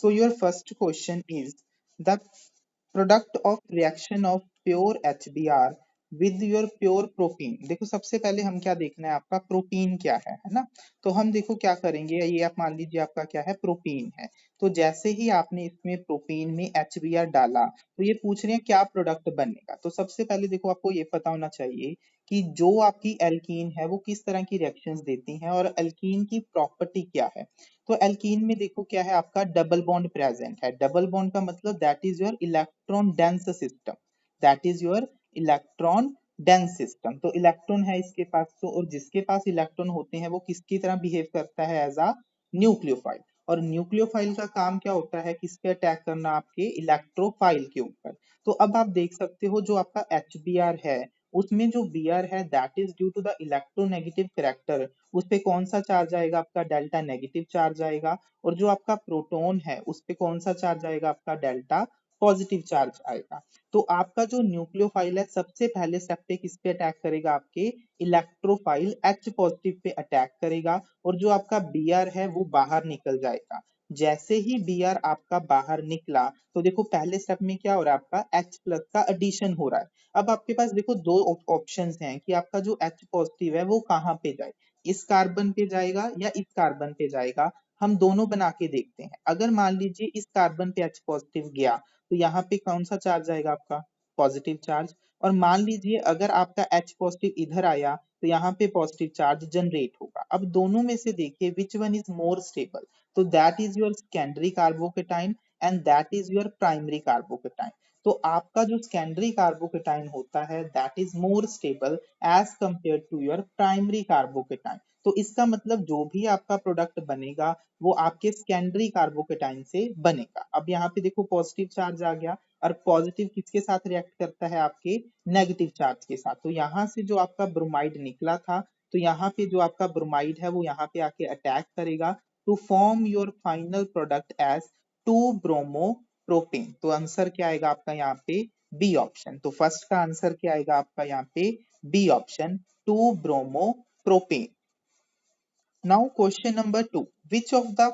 So your first question is the product of reaction of pure HBr with your pure protein. देखो सबसे पहले हम क्या देखना है, आपका प्रोटीन क्या है ना। तो हम देखो क्या करेंगे, ये आप मान लीजिए आपका क्या है, प्रोटीन है। तो जैसे ही आपने इसमें प्रोटीन में HBr डाला तो ये पूछ रहे हैं क्या प्रोडक्ट बनेगा। तो सबसे पहले देखो आपको ये पता होना चाहिए कि जो आपकी एल्कीन है वो किस तरह की रिएक्शंस देती हैं और एल्कीन की प्रॉपर्टी क्या है। तो एल्कीन में देखो क्या है, आपका डबल बॉन्ड प्रेजेंट है। डबल बॉन्ड का मतलब that is your electron dense system, that is your electron dense system. तो इलेक्ट्रॉन है इसके पास, तो और जिसके पास इलेक्ट्रॉन होते हैं वो किसकी तरह बिहेव करता है, एज अ न्यूक्लियोफाइल। और न्यूक्लियोफाइल का काम क्या होता है, किसके अटैक करना, आपके इलेक्ट्रोफाइल के ऊपर। तो अब आप देख सकते हो जो आपका HBr है उसमें जो Br है that is due to the electronegative character, उस पे कौन सा चार्ज आएगा, आपका डेल्टा नेगेटिव चार्ज आएगा। और जो आपका प्रोटॉन है उस पे कौन सा चार्ज आएगा, आपका डेल्टा पॉजिटिव चार्ज आएगा। तो आपका जो न्यूक्लियोफाइल है सबसे पहले स्टेप पे किस पे अटैक करेगा, आपके electrophile H positive pay attack करेगा और जो आपका Br है वो बाहर निकल जाएगा। जैसे ही Br आपका बाहर निकला तो देखो पहले स्टेप में क्या हो रहा है, आपका H प्लस का एडिशन हो रहा है। अब आपके पास देखो दो ऑप्शंस हैं कि आपका जो H पॉजिटिव है वो कहाँ पे जाए, इस कार्बन पे जाएगा या इस कार्बन पे जाएगा। हम दोनों बना के देखते हैं। अगर मान लीजिए इस कार्बन पे H पॉजिटिव गया तो यहाँ पे कौन सा चार्ज आएगा, आपका पॉजिटिव चार्ज। और मान लीजिए अगर आपका H पॉजिटिव इधर आया तो यहाँ पे पॉजिटिव चार्ज जनरेट होगा। अब दोनों में से देखिए which one is more stable, तो that is your secondary carbocation and that is your primary carbocation. तो आपका जो सेकेंडरी कार्बोकेटाइन होता है that is more stable as compare to your primary carbocation. तो इसका मतलब जो भी आपका प्रोडक्ट बनेगा वो आपके सेकेंडरी कार्बोकेटाइन से बनेगा। अब यहाँ पे देखो पॉजिटिव चार्ज आ गया और पॉजिटिव किसके साथ रिएक्ट करता है, आपके नेगेटिव चार्ज के साथ। तो यहाँ से जो आपका ब्रोमाइड निकला था तो यहाँ पे जो आपका ब्रोमाइड है वो यहाँ पे आके अटैक करेगा to form your final product as 2 bromopropane. तो आंसर क्या आएगा आपका यहाँ पे, बी ऑप्शन। तो फर्स्ट का आंसर क्या आएगा आपका यहाँ पे, B option, 2 bromopropane. Now question number 2. Which of the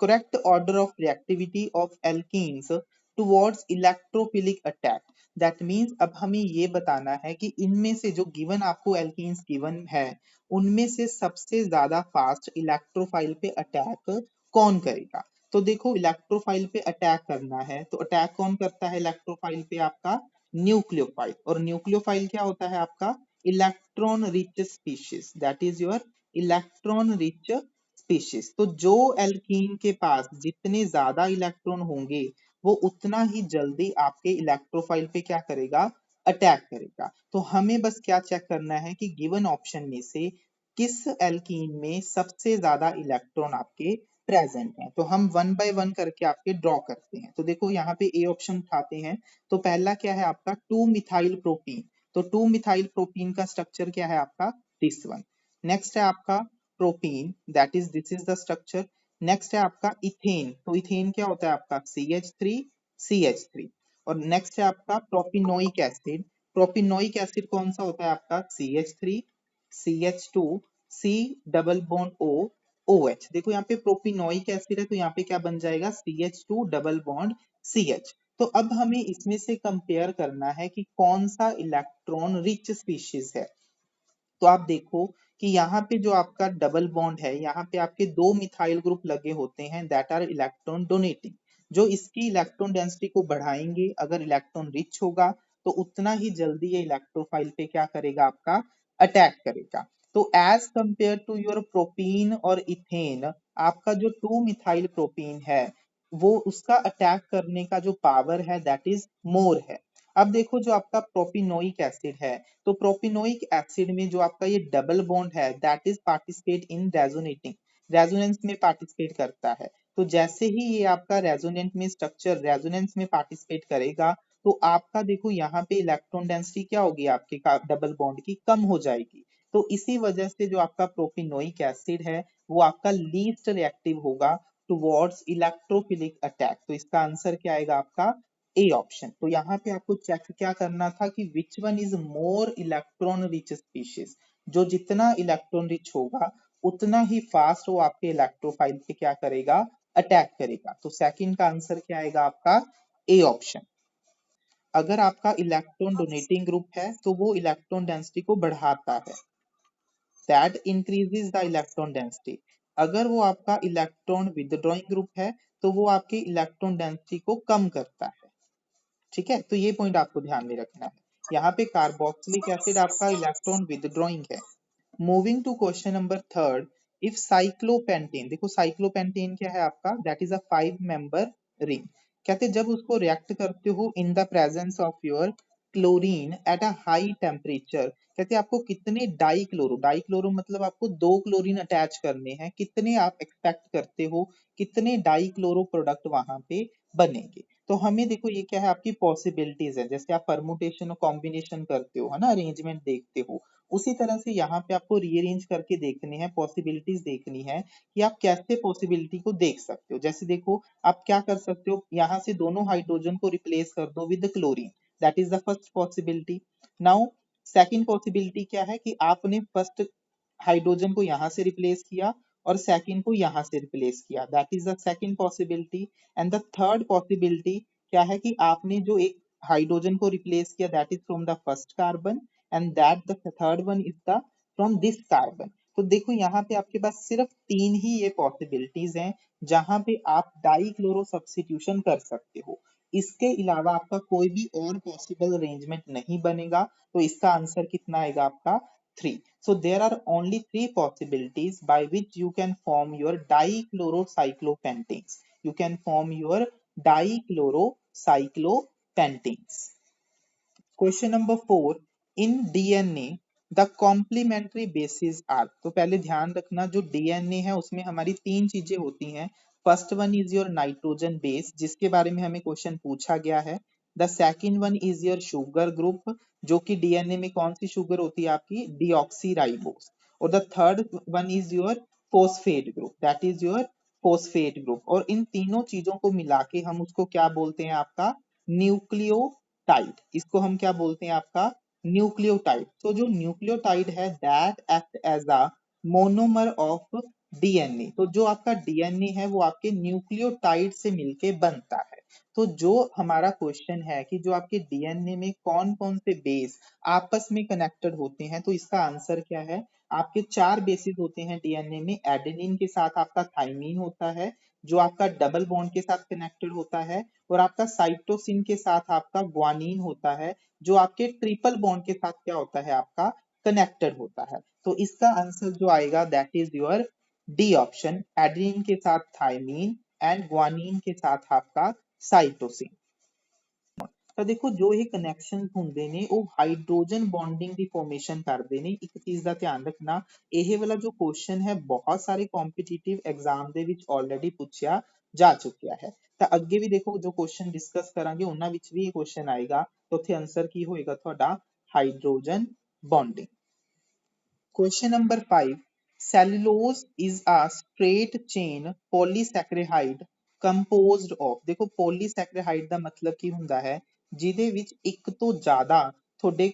correct order of reactivity of alkenes towards electrophilic attack? That means अब हमें ये बताना है कि इनमें से जो गिवन आपको एल्कीन्स गिवन है उनमें से सबसे ज्यादा फास्ट इलेक्ट्रोफाइल पे अटैक कौन करेगा। तो देखो इलेक्ट्रोफाइल पे अटैक करना है तो अटैक कौन करता है इलेक्ट्रोफाइल पे, आपका न्यूक्लियोफाइल। और न्यूक्लियोफाइल क्या होता है, आपका electron rich species, that is your electron rich species. तो जो एल्कीन के पास जितने ज्यादा इलेक्ट्रॉन होंगे वो उतना ही जल्दी आपके इलेक्ट्रोफाइल पे क्या करेगा, अटैक करेगा। तो हमें बस क्या चेक करना है कि गिवन ऑप्शन में से किस एल्कीन में सबसे ज्यादा इलेक्ट्रॉन आपके प्रेजेंट है। तो हम वन बाय वन करके आपके ड्रॉ करते हैं। तो देखो यहाँ पे ए ऑप्शन उठाते हैं। तो पहला क्या है आपका 2 मिथाइल प्रोटीन। तो 2 मिथाइल प्रोटीन का स्ट्रक्चर क्या है आपका, दिस वन। नेक्स्ट है आपका protein, that is this is the structure. Next है आपका इथेन। तो इथेन क्या होता है आपका, CH3। और नेक्स्ट है आपका प्रोपिनोइक एसिड। प्रोपिनोइक एसिड कौन सा होता है आपका, CH3, CH2, C double bond O, OH। देखो यहाँ पे प्रोपिनोइक एसिड है तो यहाँ पे क्या बन जाएगा, CH2 डबल बॉन्ड CH। तो अब हमें इसमें से कंपेयर करना है कि कौन सा इलेक्ट्रॉन रिच स्पीशीज है। तो आप देखो कि यहाँ पे जो आपका डबल बॉन्ड है यहाँ पे आपके 2 मिथाइल ग्रुप लगे होते हैं दैट आर इलेक्ट्रॉन डोनेटिंग, जो इसकी इलेक्ट्रॉन डेंसिटी को बढ़ाएंगे। अगर इलेक्ट्रॉन रिच होगा तो उतना ही जल्दी ये इलेक्ट्रोफाइल पे क्या करेगा, आपका अटैक करेगा। तो as compare to your propene और इथेन, आपका जो 2 मिथाइल प्रोपीन है वो उसका अटैक करने का जो पावर है दैट इज मोर है। अब देखो जो आपका प्रोपिनोइक एसिड है तो प्रोपिनोइक एसिड में जो आपका ये डबल बॉन्ड है that is participate in resonating, resonance में पार्टिसिपेट करता है। तो जैसे ही ये आपका रेजोनेंट में स्ट्रक्चर रेजोनेंस में पार्टिसिपेट करेगा तो आपका देखो यहाँ पे इलेक्ट्रॉन डेंसिटी क्या होगी, आपके डबल बॉन्ड की कम हो जाएगी। तो इसी वजह से जो आपका प्रोपिनोइक एसिड है वो आपका लीस्ट रिएक्टिव होगा टुवर्ड्स इलेक्ट्रोफिलिक अटैक। तो इसका आंसर क्या आएगा आपका, ए ऑप्शन। तो यहाँ पे आपको चेक क्या करना था कि विच one is more electron rich species, जो जितना इलेक्ट्रॉन रिच होगा उतना ही फास्ट वो आपके इलेक्ट्रोफाइल पे क्या करेगा, अटैक करेगा। तो सेकंड का आंसर क्या आएगा आपका? A option. अगर आपका इलेक्ट्रॉन डोनेटिंग ग्रुप है तो वो इलेक्ट्रॉन डेंसिटी को बढ़ाता है, that increases the electron density. अगर वो आपका इलेक्ट्रॉन विदड्रॉइंग ग्रुप है तो वो आपके इलेक्ट्रॉन डेंसिटी को कम करता है। ठीक है, तो ये पॉइंट आपको ध्यान में रखना है। यहाँ पे कार्बोक्सिलिक एसिड आपका इलेक्ट्रॉन विदड्रॉइंग है। Moving to question number third, if cyclopentane, देखो साइक्लोपेंटेन क्या है आपका? That is a 5 member ring. कहते जब उसको रिएक्ट करते हो in the presence of your chlorine at a high temperature, कहते आपको कितने डाइक्लोरो, डाइक्लोरो मतलब आपको 2 क्लोरीन अटैच करने हैं, कितने आप एक्सपेक्ट करते हो, कितने डाइक्लोरो प्रोडक्ट वहां पे बनेंगे? तो हमें देखो ये क्या है आपकी पॉसिबिलिटीज है, जैसे आप परमुटेशन और कॉम्बिनेशन करते हो है ना, अरेंजमेंट देखते हो, उसी तरह से यहाँ पे आपको रीअरेंज करके देखने हैं, पॉसिबिलिटीज देखनी है कि आप कैसे पॉसिबिलिटी को देख सकते हो। जैसे देखो आप क्या कर सकते हो, यहाँ से दोनों हाइड्रोजन को रिप्लेस कर दो with chlorine, that is the first possibility. Now second possibility क्या है कि आपने फर्स्ट हाइड्रोजन को यहाँ से रिप्लेस किया और सेकंड को यहाँ से रिप्लेस किया, that is the second possibility. And the third possibility क्या है कि आपने जो एक हाइड्रोजन को रिप्लेस किया that is from the first carbon and that the third one is the from this carbon. तो देखो यहाँ पे आपके पास सिर्फ 3 ही ये पॉसिबिलिटीज हैं जहां पे आप डाई क्लोरो सब्स्टिट्यूशन कर सकते हो। इसके अलावा आपका कोई भी और पॉसिबल अरेंजमेंट नहीं बनेगा। तो इसका आंसर कितना आएगा आपका? 3। So there are only 3 possibilities by which you can form your dichlorocyclopentenes. You can form your dichlorocyclopentenes. Question number 4, in DNA the complementary bases are. तो पहले ध्यान रखना जो डीएनए है उसमें हमारी 3 चीजें होती हैं। First one is your nitrogen base, जिसके बारे में हमें क्वेश्चन पूछा गया है। The second one is your sugar group, जो कि डीएनए में कौन सी शुगर होती है आपकी? डीऑक्सीराइबोस। और the third one is your phosphate group, that is your phosphate group. और इन तीनों चीजों को मिला के हम उसको क्या बोलते हैं आपका? Nucleotide. इसको हम क्या बोलते हैं आपका? न्यूक्लियोटाइड। तो जो न्यूक्लियोटाइड है that act as a monomer of DNA. तो जो आपका डीएनए है वो आपके न्यूक्लियोटाइड से मिलके बनता है। तो जो हमारा क्वेश्चन है कि जो आपके डीएनए में कौन कौन से बेस आपस में कनेक्टेड होते हैं, तो इसका आंसर क्या है? आपके 4 बेसिस होते हैं डीएनए में। एडेनिन के साथ आपका थाइमीन होता है जो आपका डबल बॉन्ड के साथ कनेक्टेड होता है, और आपका साइटोसिन के साथ आपका ग्वानिन होता है जो आपके ट्रिपल बॉन्ड के साथ क्या होता है आपका? कनेक्टेड होता है। तो इसका आंसर जो आएगा that is your D option, adenine के साथ थाइमीन एंड ग्वानिन के साथ आपका साइटोसिन। ਤਾਂ ਦੇਖੋ ਜੋ ਇਹ ਕਨੈਕਸ਼ਨ ਹੁੰਦੇ ਨੇ ਉਹ ਹਾਈਡਰੋਜਨ ਬੌਂਡਿੰਗ ਦੀ ਫਾਰਮੇਸ਼ਨ ਕਰਦੇ ਨੇ। ਇੱਕ ਚੀਜ਼ ਦਾ ਧਿਆਨ ਰੱਖਣਾ, ਇਹ ਵਾਲਾ ਜੋ ਕੁਐਸਚਨ ਹੈ ਬਹੁਤ ਸਾਰੇ ਕੰਪੀਟੀਟਿਵ ਐਗਜ਼ਾਮ ਦੇ ਵਿੱਚ ਆਲਰੇਡੀ ਪੁੱਛਿਆ ਜਾ ਚੁੱਕਿਆ ਹੈ। ਤਾਂ ਅੱਗੇ ਵੀ ਦੇਖੋ ਜੋ ਕੁਐਸਚਨ ਡਿਸਕਸ ਕਰਾਂਗੇ ਉਹਨਾਂ ਵਿੱਚ ਵੀ ਇਹ ਕੁਐਸਚਨ ਆਏਗਾ। ਤਾਂ ਉੱਥੇ ਆਨਸਰ ਕੀ ਹੋਏਗਾ ਤੁਹਾਡਾ? Hydrogen bonding. Question number 5. Cellulose is a straight chain polysaccharide composed of, देखो polysaccharide ਦਾ ਮਤਲਬ ਕੀ ਹੁੰਦਾ ਹੈ? ਜਿਹਦੇ ਵਿੱਚ ਇੱਕ ਤੋਂ ਜ਼ਿਆਦਾ ਤੁਹਾਡੇ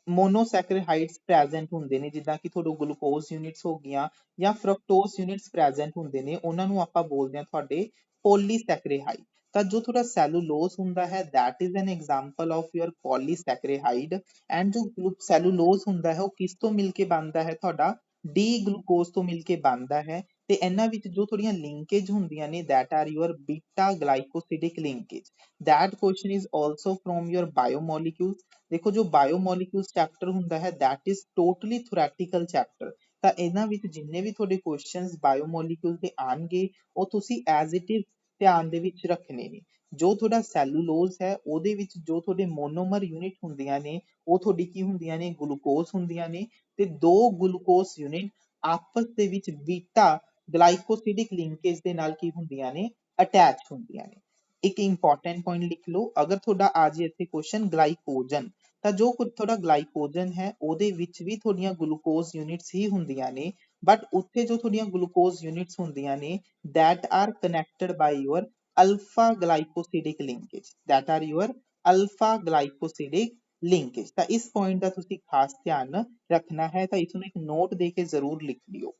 ਮੋਨੋਸੈਕਰਾਈਡਸ ਪ੍ਰੈਜ਼ੈਂਟ ਹੁੰਦੇ ਨੇ, ਜਿੱਦਾਂ ਕਿ ਤੁਹਾਡੇ ਗਲੂਕੋਜ਼ ਯੂਨਿਟਸ ਹੋ ਗਈਆਂ ਜਾਂ ਫਰਕਟੋਜ਼ ਯੂਨਿਟਸ ਪ੍ਰੈਜ਼ੈਂਟ ਹੁੰਦੇ ਨੇ, ਉਹਨਾਂ ਨੂੰ ਆਪਾਂ ਬੋਲਦੇ ਹਾਂ ਤੁਹਾਡੇ ਪੋਲੀਸੈਕਰਾਈਡ। ਤਾਂ ਜੋ ਤੁਹਾਡਾ ਸੈਲੂਲੋਜ਼ ਹੁੰਦਾ ਹੈ that is an example of your polysaccharide। And ਜੋ ਸੈਲੂਲੋਜ਼ ਹੁੰਦਾ ਹੈ ਉਹ ਕਿਸ ਤੋਂ ਮਿਲ ਕੇ ਬਣਦਾ ਹੈ ਤੁਹਾਡਾ? ਡੀ ਗਲੂਕੋਜ਼ ਤੋਂ ਮਿਲ ਕੇ ਬਣਦਾ ਹੈ। ਤੇ ਇਹਨਾਂ ਵਿੱਚ ਜੋ ਥੋੜੀਆਂ ਲਿੰਕੇਜ ਹੁੰਦੀਆਂ ਨੇ that are your beta glycosidic linkage। that question is also from your biomolecules। ਦੇਖੋ ਜੋ ਬਾਇਓਮੋਲੀਕਿਊਲਸ ਚੈਪਟਰ ਹੁੰਦਾ ਹੈ that is totally theoretical chapter। ਤਾਂ ਇਹਨਾਂ ਵਿੱਚ ਜਿੰਨੇ ਵੀ ਤੁਹਾਡੇ ਕੁਐਸਚਨਸ ਬਾਇਓਮੋਲੀਕਿਊਲ ਦੇ ਆਣਗੇ ਉਹ ਤੁਸੀਂ ਐਜ਼ ਇਟ ਇਜ਼ ਧਿਆਨ ਦੇ ਵਿੱਚ ਰੱਖਣੇ ਨੇ। ਜੋ ਤੁਹਾਡਾ ਸੈਲੂਲੋਜ਼ ਹੈ ਉਹਦੇ ਵਿੱਚ ਜੋ ਤੁਹਾਡੇ ਮੋਨੋਮਰ ਯੂਨਿਟ ਹੁੰਦੀਆਂ ਨੇ ਉਹ ਤੁਹਾਡੀ ਕੀ ਹੁੰਦੀਆਂ ਨੇ? ਗਲੂਕੋਜ਼ ਹੁੰਦੀਆਂ ਨੇ। ਤੇ ਦੋ ਗਲੂਕੋਜ਼ ਯੂਨਿਟ ਆਪਸ ਦੇ ਵਿੱਚ ਬੀਟਾ ਗਲਾਈਕੋਸਿਡਿਕ ਲਿੰਕੇਜ ਦੇ ਨਾਲ ਕੀ ਹੁੰਦੀਆਂ ਨੇ? ਅਟੈਚ ਹੁੰਦੀਆਂ ਨੇ। ਇੱਕ ਇੰਪੋਰਟੈਂਟ ਪੁਆਇੰਟ ਲਿਖ ਲਓ, ਅਗਰ ਤੁਹਾਡਾ ਆ ਜੇ ਇੱਥੇ ਕੁਐਸਚਨ ਗਲਾਈਕੋਜਨ, ਤਾਂ ਜੋ ਤੁਹਾਡਾ ਗਲਾਈਕੋਜਨ ਹੈ ਉਹਦੇ ਵਿੱਚ ਵੀ ਤੁਹਾਡੀਆਂ ਗਲੂਕੋਜ਼ ਯੂਨਿਟਸ ਹੀ ਹੁੰਦੀਆਂ ਨੇ, ਬਟ ਉੱਥੇ ਜੋ ਤੁਹਾਡੀਆਂ ਗਲੂਕੋਜ਼ ਯੂਨਿਟਸ ਹੁੰਦੀਆਂ ਨੇ that are connected by your alpha glycosidic linkage, that are your alpha glycosidic linkage। ਤਾਂ ਇਸ ਪੁਆਇੰਟ ਦਾ ਤੁਸੀਂ ਖਾਸ ਧਿਆਨ ਰੱਖਣਾ ਹੈ। ਤਾਂ ਇਸ ਨੂੰ ਇੱਕ ਨੋਟ ਦੇ ਕੇ ਜ਼ਰੂਰ ਲਿਖ ਲਿਓ।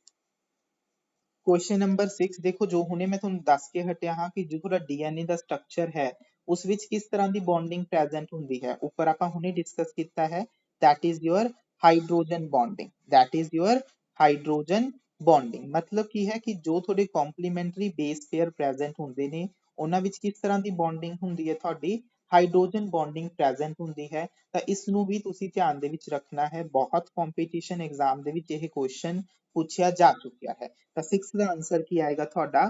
क्वेश्चन नंबर 6 देखो जो ਹੁਣੇ ਮੈਂ ਤੁਹਾਨੂੰ ਦੱਸ ਕੇ ਹਟਿਆ ਹਾਂ ਕਿ ਜੋ ਤੁਹਾਡਾ ਡੀਐਨਏ ਦਾ ਸਟਰਕਚਰ ਹੈ ਉਸ ਵਿੱਚ ਕਿਸ ਤਰ੍ਹਾਂ ਦੀ ਬੌਂਡਿੰਗ ਪ੍ਰੈਜ਼ੈਂਟ ਹੁੰਦੀ ਹੈ ਉੱਪਰ ਆਪਾਂ ਹੁਣੇ ਡਿਸਕਸ ਕੀਤਾ ਹੈ that is your hydrogen bonding that is your hydrogen bonding ਮਤਲਬ ਕੀ ਹੈ ਕਿ ਜੋ ਤੁਹਾਡੇ ਕੰਪਲੀਮੈਂਟਰੀ ਬੇਸ ਪੇਅਰ ਪ੍ਰੈਜ਼ੈਂਟ ਹੁੰਦੇ ਨੇ ਉਹਨਾਂ ਵਿੱਚ ਕਿਸ ਤਰ੍ਹਾਂ ਦੀ ਬੌਂਡਿੰਗ ਹੁੰਦੀ ਹੈ ਤੁਹਾਡੀ ਹਾਈਡਰੋਜਨ ਬੌਂਡਿੰਗ ਪ੍ਰੈਜ਼ੈਂਟ ਹੁੰਦੀ ਹੈ ਤਾਂ ਇਸ ਨੂੰ ਵੀ ਤੁਸੀਂ ਧਿਆਨ ਦੇ ਵਿੱਚ ਰੱਖਣਾ ਹੈ ਬਹੁਤ ਕੰਪੀਟੀਸ਼ਨ ਐਗਜ਼ਾਮ ਦੇ ਵਿੱਚ ਇਹ ਕੁਐਸਚਨ ਪੁੱਛਿਆ ਜਾ ਚੁੱਕਿਆ ਹੈ ਤਾਂ 6 ਦਾ ਆਨਸਰ ਕੀ ਆਏਗਾ ਤੁਹਾਡਾ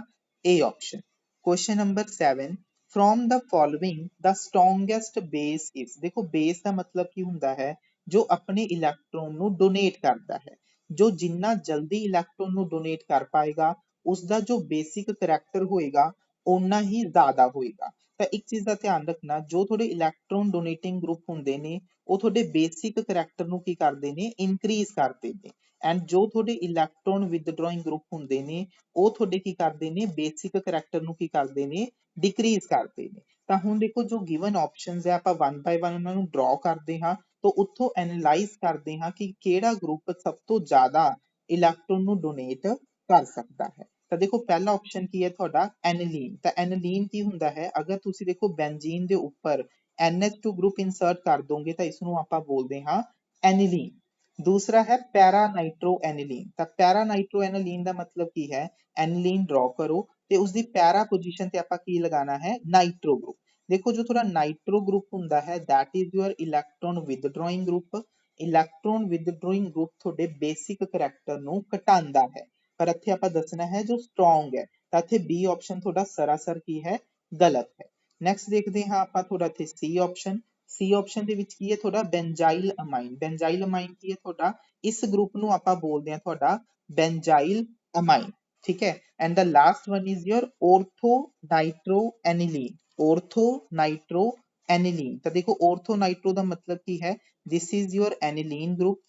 A option question number 7 from the following the strongest base is ਦੇਖੋ ਬੇਸ ਦਾ ਮਤਲਬ ਕੀ ਹੁੰਦਾ ਹੈ ਜੋ ਆਪਣੇ ਇਲੈਕਟ੍ਰੋਨ ਨੂੰ ਡੋਨੇਟ ਕਰਦਾ ਹੈ ਜੋ ਜਿੰਨਾ ਜਲਦੀ ਇਲੈਕਟ੍ਰੋਨ ਨੂੰ ਡੋਨੇਟ ਕਰ ਪਾਏਗਾ ਉਸ ਦਾ ਜੋ ਬੇਸਿਕ ਕਰੈਕਟਰ ਹੋਏਗਾ ਓਨਾ ਹੀ ਜ਼ਿਆਦਾ ਹੋਏਗਾ ਤਾਂ ਇੱਕ ਚੀਜ਼ ਦਾ ਧਿਆਨ ਰੱਖਣਾ ਜੋ ਤੁਹਾਡੇ ਇਲੈਕਟ੍ਰੋਨ ਡੋਨੇਟਿੰਗ ਗਰੁੱਪ ਹੁੰਦੇ ਨੇ ਉਹ ਤੁਹਾਡੇ ਬੇਸਿਕ ਕਰੈਕਟਰ ਨੂੰ ਕੀ ਕਰਦੇ ਨੇ ਇਨਕਰੀਜ਼ ਕਰਦੇ ਨੇ ਐਂਡ ਜੋ ਤੁਹਾਡੇ ਇਲੈਕਟ੍ਰੋਨ ਵਿਦਡਰਾਇੰਗ ਗਰੁੱਪ ਹੁੰਦੇ ਨੇ ਉਹ ਤੁਹਾਡੇ ਕੀ ਕਰਦੇ ਨੇ ਬੇਸਿਕ ਕਰੈਕਟਰ ਨੂੰ ਕੀ ਕਰਦੇ ਨੇ ਡਿਕਰੀਜ਼ ਕਰਦੇ ਨੇ ਤਾਂ ਹੁਣ ਦੇਖੋ ਜੋ ਗਿਵਨ ਆਪਸ਼ਨਸ ਹੈ ਆਪਾਂ ਵਨ ਬਾਈ ਵਨ ਉਹਨਾਂ ਨੂੰ ਡਰਾ ਕਰਦੇ ਹਾਂ ਤਾਂ ਉੱਥੋਂ ਐਨਾਲਾਈਜ਼ ਕਰਦੇ ਹਾਂ ਕਿ ਕਿਹੜਾ ਗਰੁੱਪ ਸਭ ਤੋਂ ਜ਼ਿਆਦਾ ਇਲੈਕਟ੍ਰੋਨ ਨੂੰ ਡੋਨੇਟ ਕਰ ਸਕਦਾ ਹੈ ਤਾਂ ਦੇਖੋ ਪਹਿਲਾ ਆਪਸ਼ਨ ਕੀ ਹੈ ਤੁਹਾਡਾ ਐਨਲੀਨ ਤਾਂ ਐਨਲੀਨ ਕੀ ਹੁੰਦਾ ਹੈ ਅਗਰ ਤੁਸੀਂ ਦੇਖੋ ਬੈਂਜ਼ੀਨ ਦੇ ਉੱਪਰ NH2 ਗਰੁੱਪ ਇਨਸਰਟ ਕਰ ਦੋਗੇ ਤਾਂ ਇਸ ਨੂੰ ਆਪਾਂ ਬੋਲਦੇ ਹਾਂ ਐਨਲੀਨ दूसरा है पैरा नाइट्रो एनिलीन ਤਾਂ पैरा नाइट्रो एनिलीन ਦਾ ਮਤਲਬ ਕੀ ਹੈ ਐਨਲੀਨ ਡਰਾ ਕਰੋ ਤੇ ਉਸ ਦੀ ਪੈਰਾ ਪੋਜੀਸ਼ਨ ਤੇ ਆਪਾਂ ਕੀ ਲਗਾਉਣਾ ਹੈ ਨਾਈਟ੍ਰੋ ਗਰੁੱਪ ਦੇਖੋ ਜੋ ਤੁਹਾਡਾ ਨਾਈਟ੍ਰੋ ਗਰੁੱਪ ਹੁੰਦਾ ਹੈ that is your electron withdrawing group electron withdrawing group ਤੁਹਾਡੇ ਬੇਸਿਕ ਕਰੈਕਟਰ ਨੂੰ ਘਟਾਉਂਦਾ ਹੈ ਪਰ ਇੱਥੇ ਆਪਾਂ ਦੱਸਣਾ ਹੈ ਜੋ ਸਟਰੋਂਗ ਹੈ ਤਾਂ ਇੱਥੇ ਬੀ ਆਪਸ਼ਨ ਤੁਹਾਡਾ ਸਰਾਸਰ ਕੀ ਹੈ ਗਲਤ ਹੈ ਨੈਕਸਟ ਦੇਖਦੇ ਹਾਂ ਆਪਾਂ ਤੁਹਾਡਾ ਇੱਥੇ ਸੀ ਆਪਸ਼ਨ ਸੀ ਆਪਸ਼ਨ ਦੇ ਵਿੱਚ ਕੀ ਹੈ ਤੁਹਾਡਾ ਬੈਂਜ਼ਾਈਲ ਅਮਾਈਨ ਕੀ ਹੈ ਤੁਹਾਡਾ ਇਸ ਗਰੁੱਪ ਨੂੰ ਆਪਾਂ ਬੋਲਦੇ ਹਾਂ ਤੁਹਾਡਾ ਬੈਂਜ਼ਾਈਲ ਅਮਾਈਨ ਠੀਕ ਹੈ and the last one is your ortho nitro aniline ortho nitro aniline ਤਾਂ ਦੇਖੋ ਔਰਥੋ ਨਾਈਟ੍ਰੋ ਦਾ ਮਤਲਬ ਕੀ ਹੈ this is your aniline group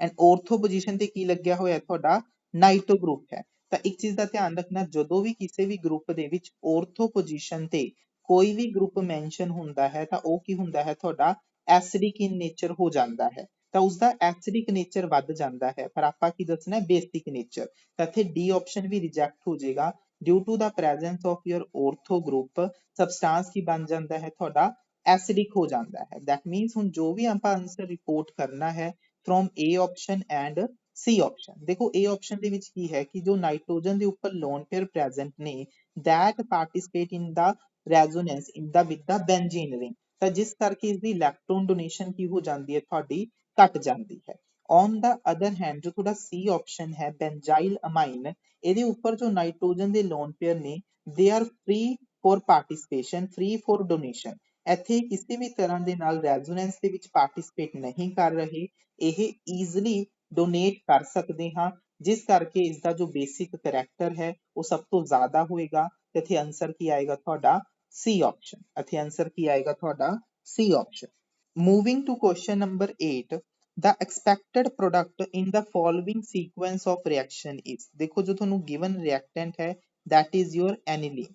and ortho position ਤੇ ਕੀ ਲੱਗਿਆ ਹੋਇਆ ਤੁਹਾਡਾ ਨਾਈਟ੍ਰੋ ਗਰੁੱਪ ਹੈ ਤਾਂ ਇੱਕ ਚੀਜ਼ ਦਾ ਧਿਆਨ ਰੱਖਣਾ ਜਦੋਂ ਵੀ ਕਿਸੇ ਵੀ ਗਰੁੱਪ ਦੇ ਵਿੱਚ ਔਰਥੋ ਪੋਜੀਸ਼ਨ ਤੇ ਕੋਈ ਵੀ ਗਰੁੱਪ ਮੈਂਸ਼ਨ ਹੁੰਦਾ ਹੈ ਤਾਂ ਉਹ ਕੀ ਹੁੰਦਾ ਹੈ ਤੁਹਾਡਾ ਐਸਿਡਿਕ ਇਨ ਨੇਚਰ ਹੋ ਜਾਂਦਾ ਹੈ ਤਾਂ ਉਸਦਾ ਐਸਿਡਿਕ ਨੇਚਰ ਵੱਧ ਜਾਂਦਾ ਹੈ ਪਰ ਆਪਾਂ ਕੀ ਦੱਸਣਾ ਹੈ ਬੇਸਿਕ ਨੇਚਰ ਤਾਂ ਇੱਥੇ ਡੀ ਆਪਸ਼ਨ ਵੀ ਰਿਜੈਕਟ ਹੋ ਜਾਏਗਾ due to the presence of your ortho group substance ਕੀ ਬਣ ਜਾਂਦਾ ਹੈ ਤੁਹਾਡਾ ਐਸਿਡਿਕ ਹੋ ਜਾਂਦਾ ਹੈ that means ਹੁਣ ਜੋ ਵੀ ਆਪਾਂ ਆਨਸਰ ਰਿਪੋਰਟ ਕਰਨਾ ਹੈ from A option and C option ਦੇਖੋ A option ਦੇ ਵਿੱਚ ਕੀ ਹੈ ਕਿ ਜੋ ਨਾਈਟ੍ਰੋਜਨ ਦੇ ਉੱਪਰ ਲੋਨ ਪੇਅਰ ਪ੍ਰੈਜ਼ੈਂਟ ਨੇ that participate in the resonance in the with the benzene ring ਤਾਂ ਜਿਸ ਕਰਕੇ ਇਸ ਦੀ ਇਲੈਕਟ੍ਰੋਨ ਡੋਨੇਸ਼ਨ ਕੀ ਹੋ ਜਾਂਦੀ ਹੈ ਤੁਹਾਡੀ ਘਟ ਜਾਂਦੀ ਹੈ on the other hand ਜੋ ਤੁਹਾਡਾ C option ਹੈ ਬੈਂਜ਼ਾਈਲ ਅਮਾਈਨ ਇਹਦੇ ਉੱਪਰ ਜੋ ਨਾਈਟ੍ਰੋਜਨ ਦੇ ਲੋਨ ਪੇਅਰ ਨੇ they are free for participation free for donation ਇੱਥੇ ਕਿਸੇ ਵੀ ਤਰ੍ਹਾਂ ਦੇ ਨਾਲ ਰੈਜ਼ੋਨੈਂਸ ਦੇ ਵਿੱਚ ਪਾਰਟਿਸਿਪੇਟ ਨਹੀਂ ਕਰ ਰਹੇ ਇਹ ਈਜ਼ਲੀ ਡੋਨੇਟ ਕਰ ਸਕਦੇ ਹਾਂ ਜਿਸ ਕਰਕੇ ਇਸ ਦਾ ਜੋ ਬੇਸਿਕ ਕਰੈਕਟਰ ਹੈ ਉਹ ਸਭ ਤੋਂ ਜ਼ਿਆਦਾ ਹੋਏਗਾ ਤੇ ਇੱਥੇ ਆਨਸਰ ਕੀ ਆਏਗਾ ਤੁਹਾਡਾ ਸੀ ਆਪਸ਼ਨ ਇੱਥੇ ਆਨਸਰ ਕੀ ਆਏਗਾ ਤੁਹਾਡਾ C option moving to question number 8 the expected product in the following sequence of reaction is ਦੇਖੋ ਜੋ ਤੁਹਾਨੂੰ given reactant ਹੈ that is your aniline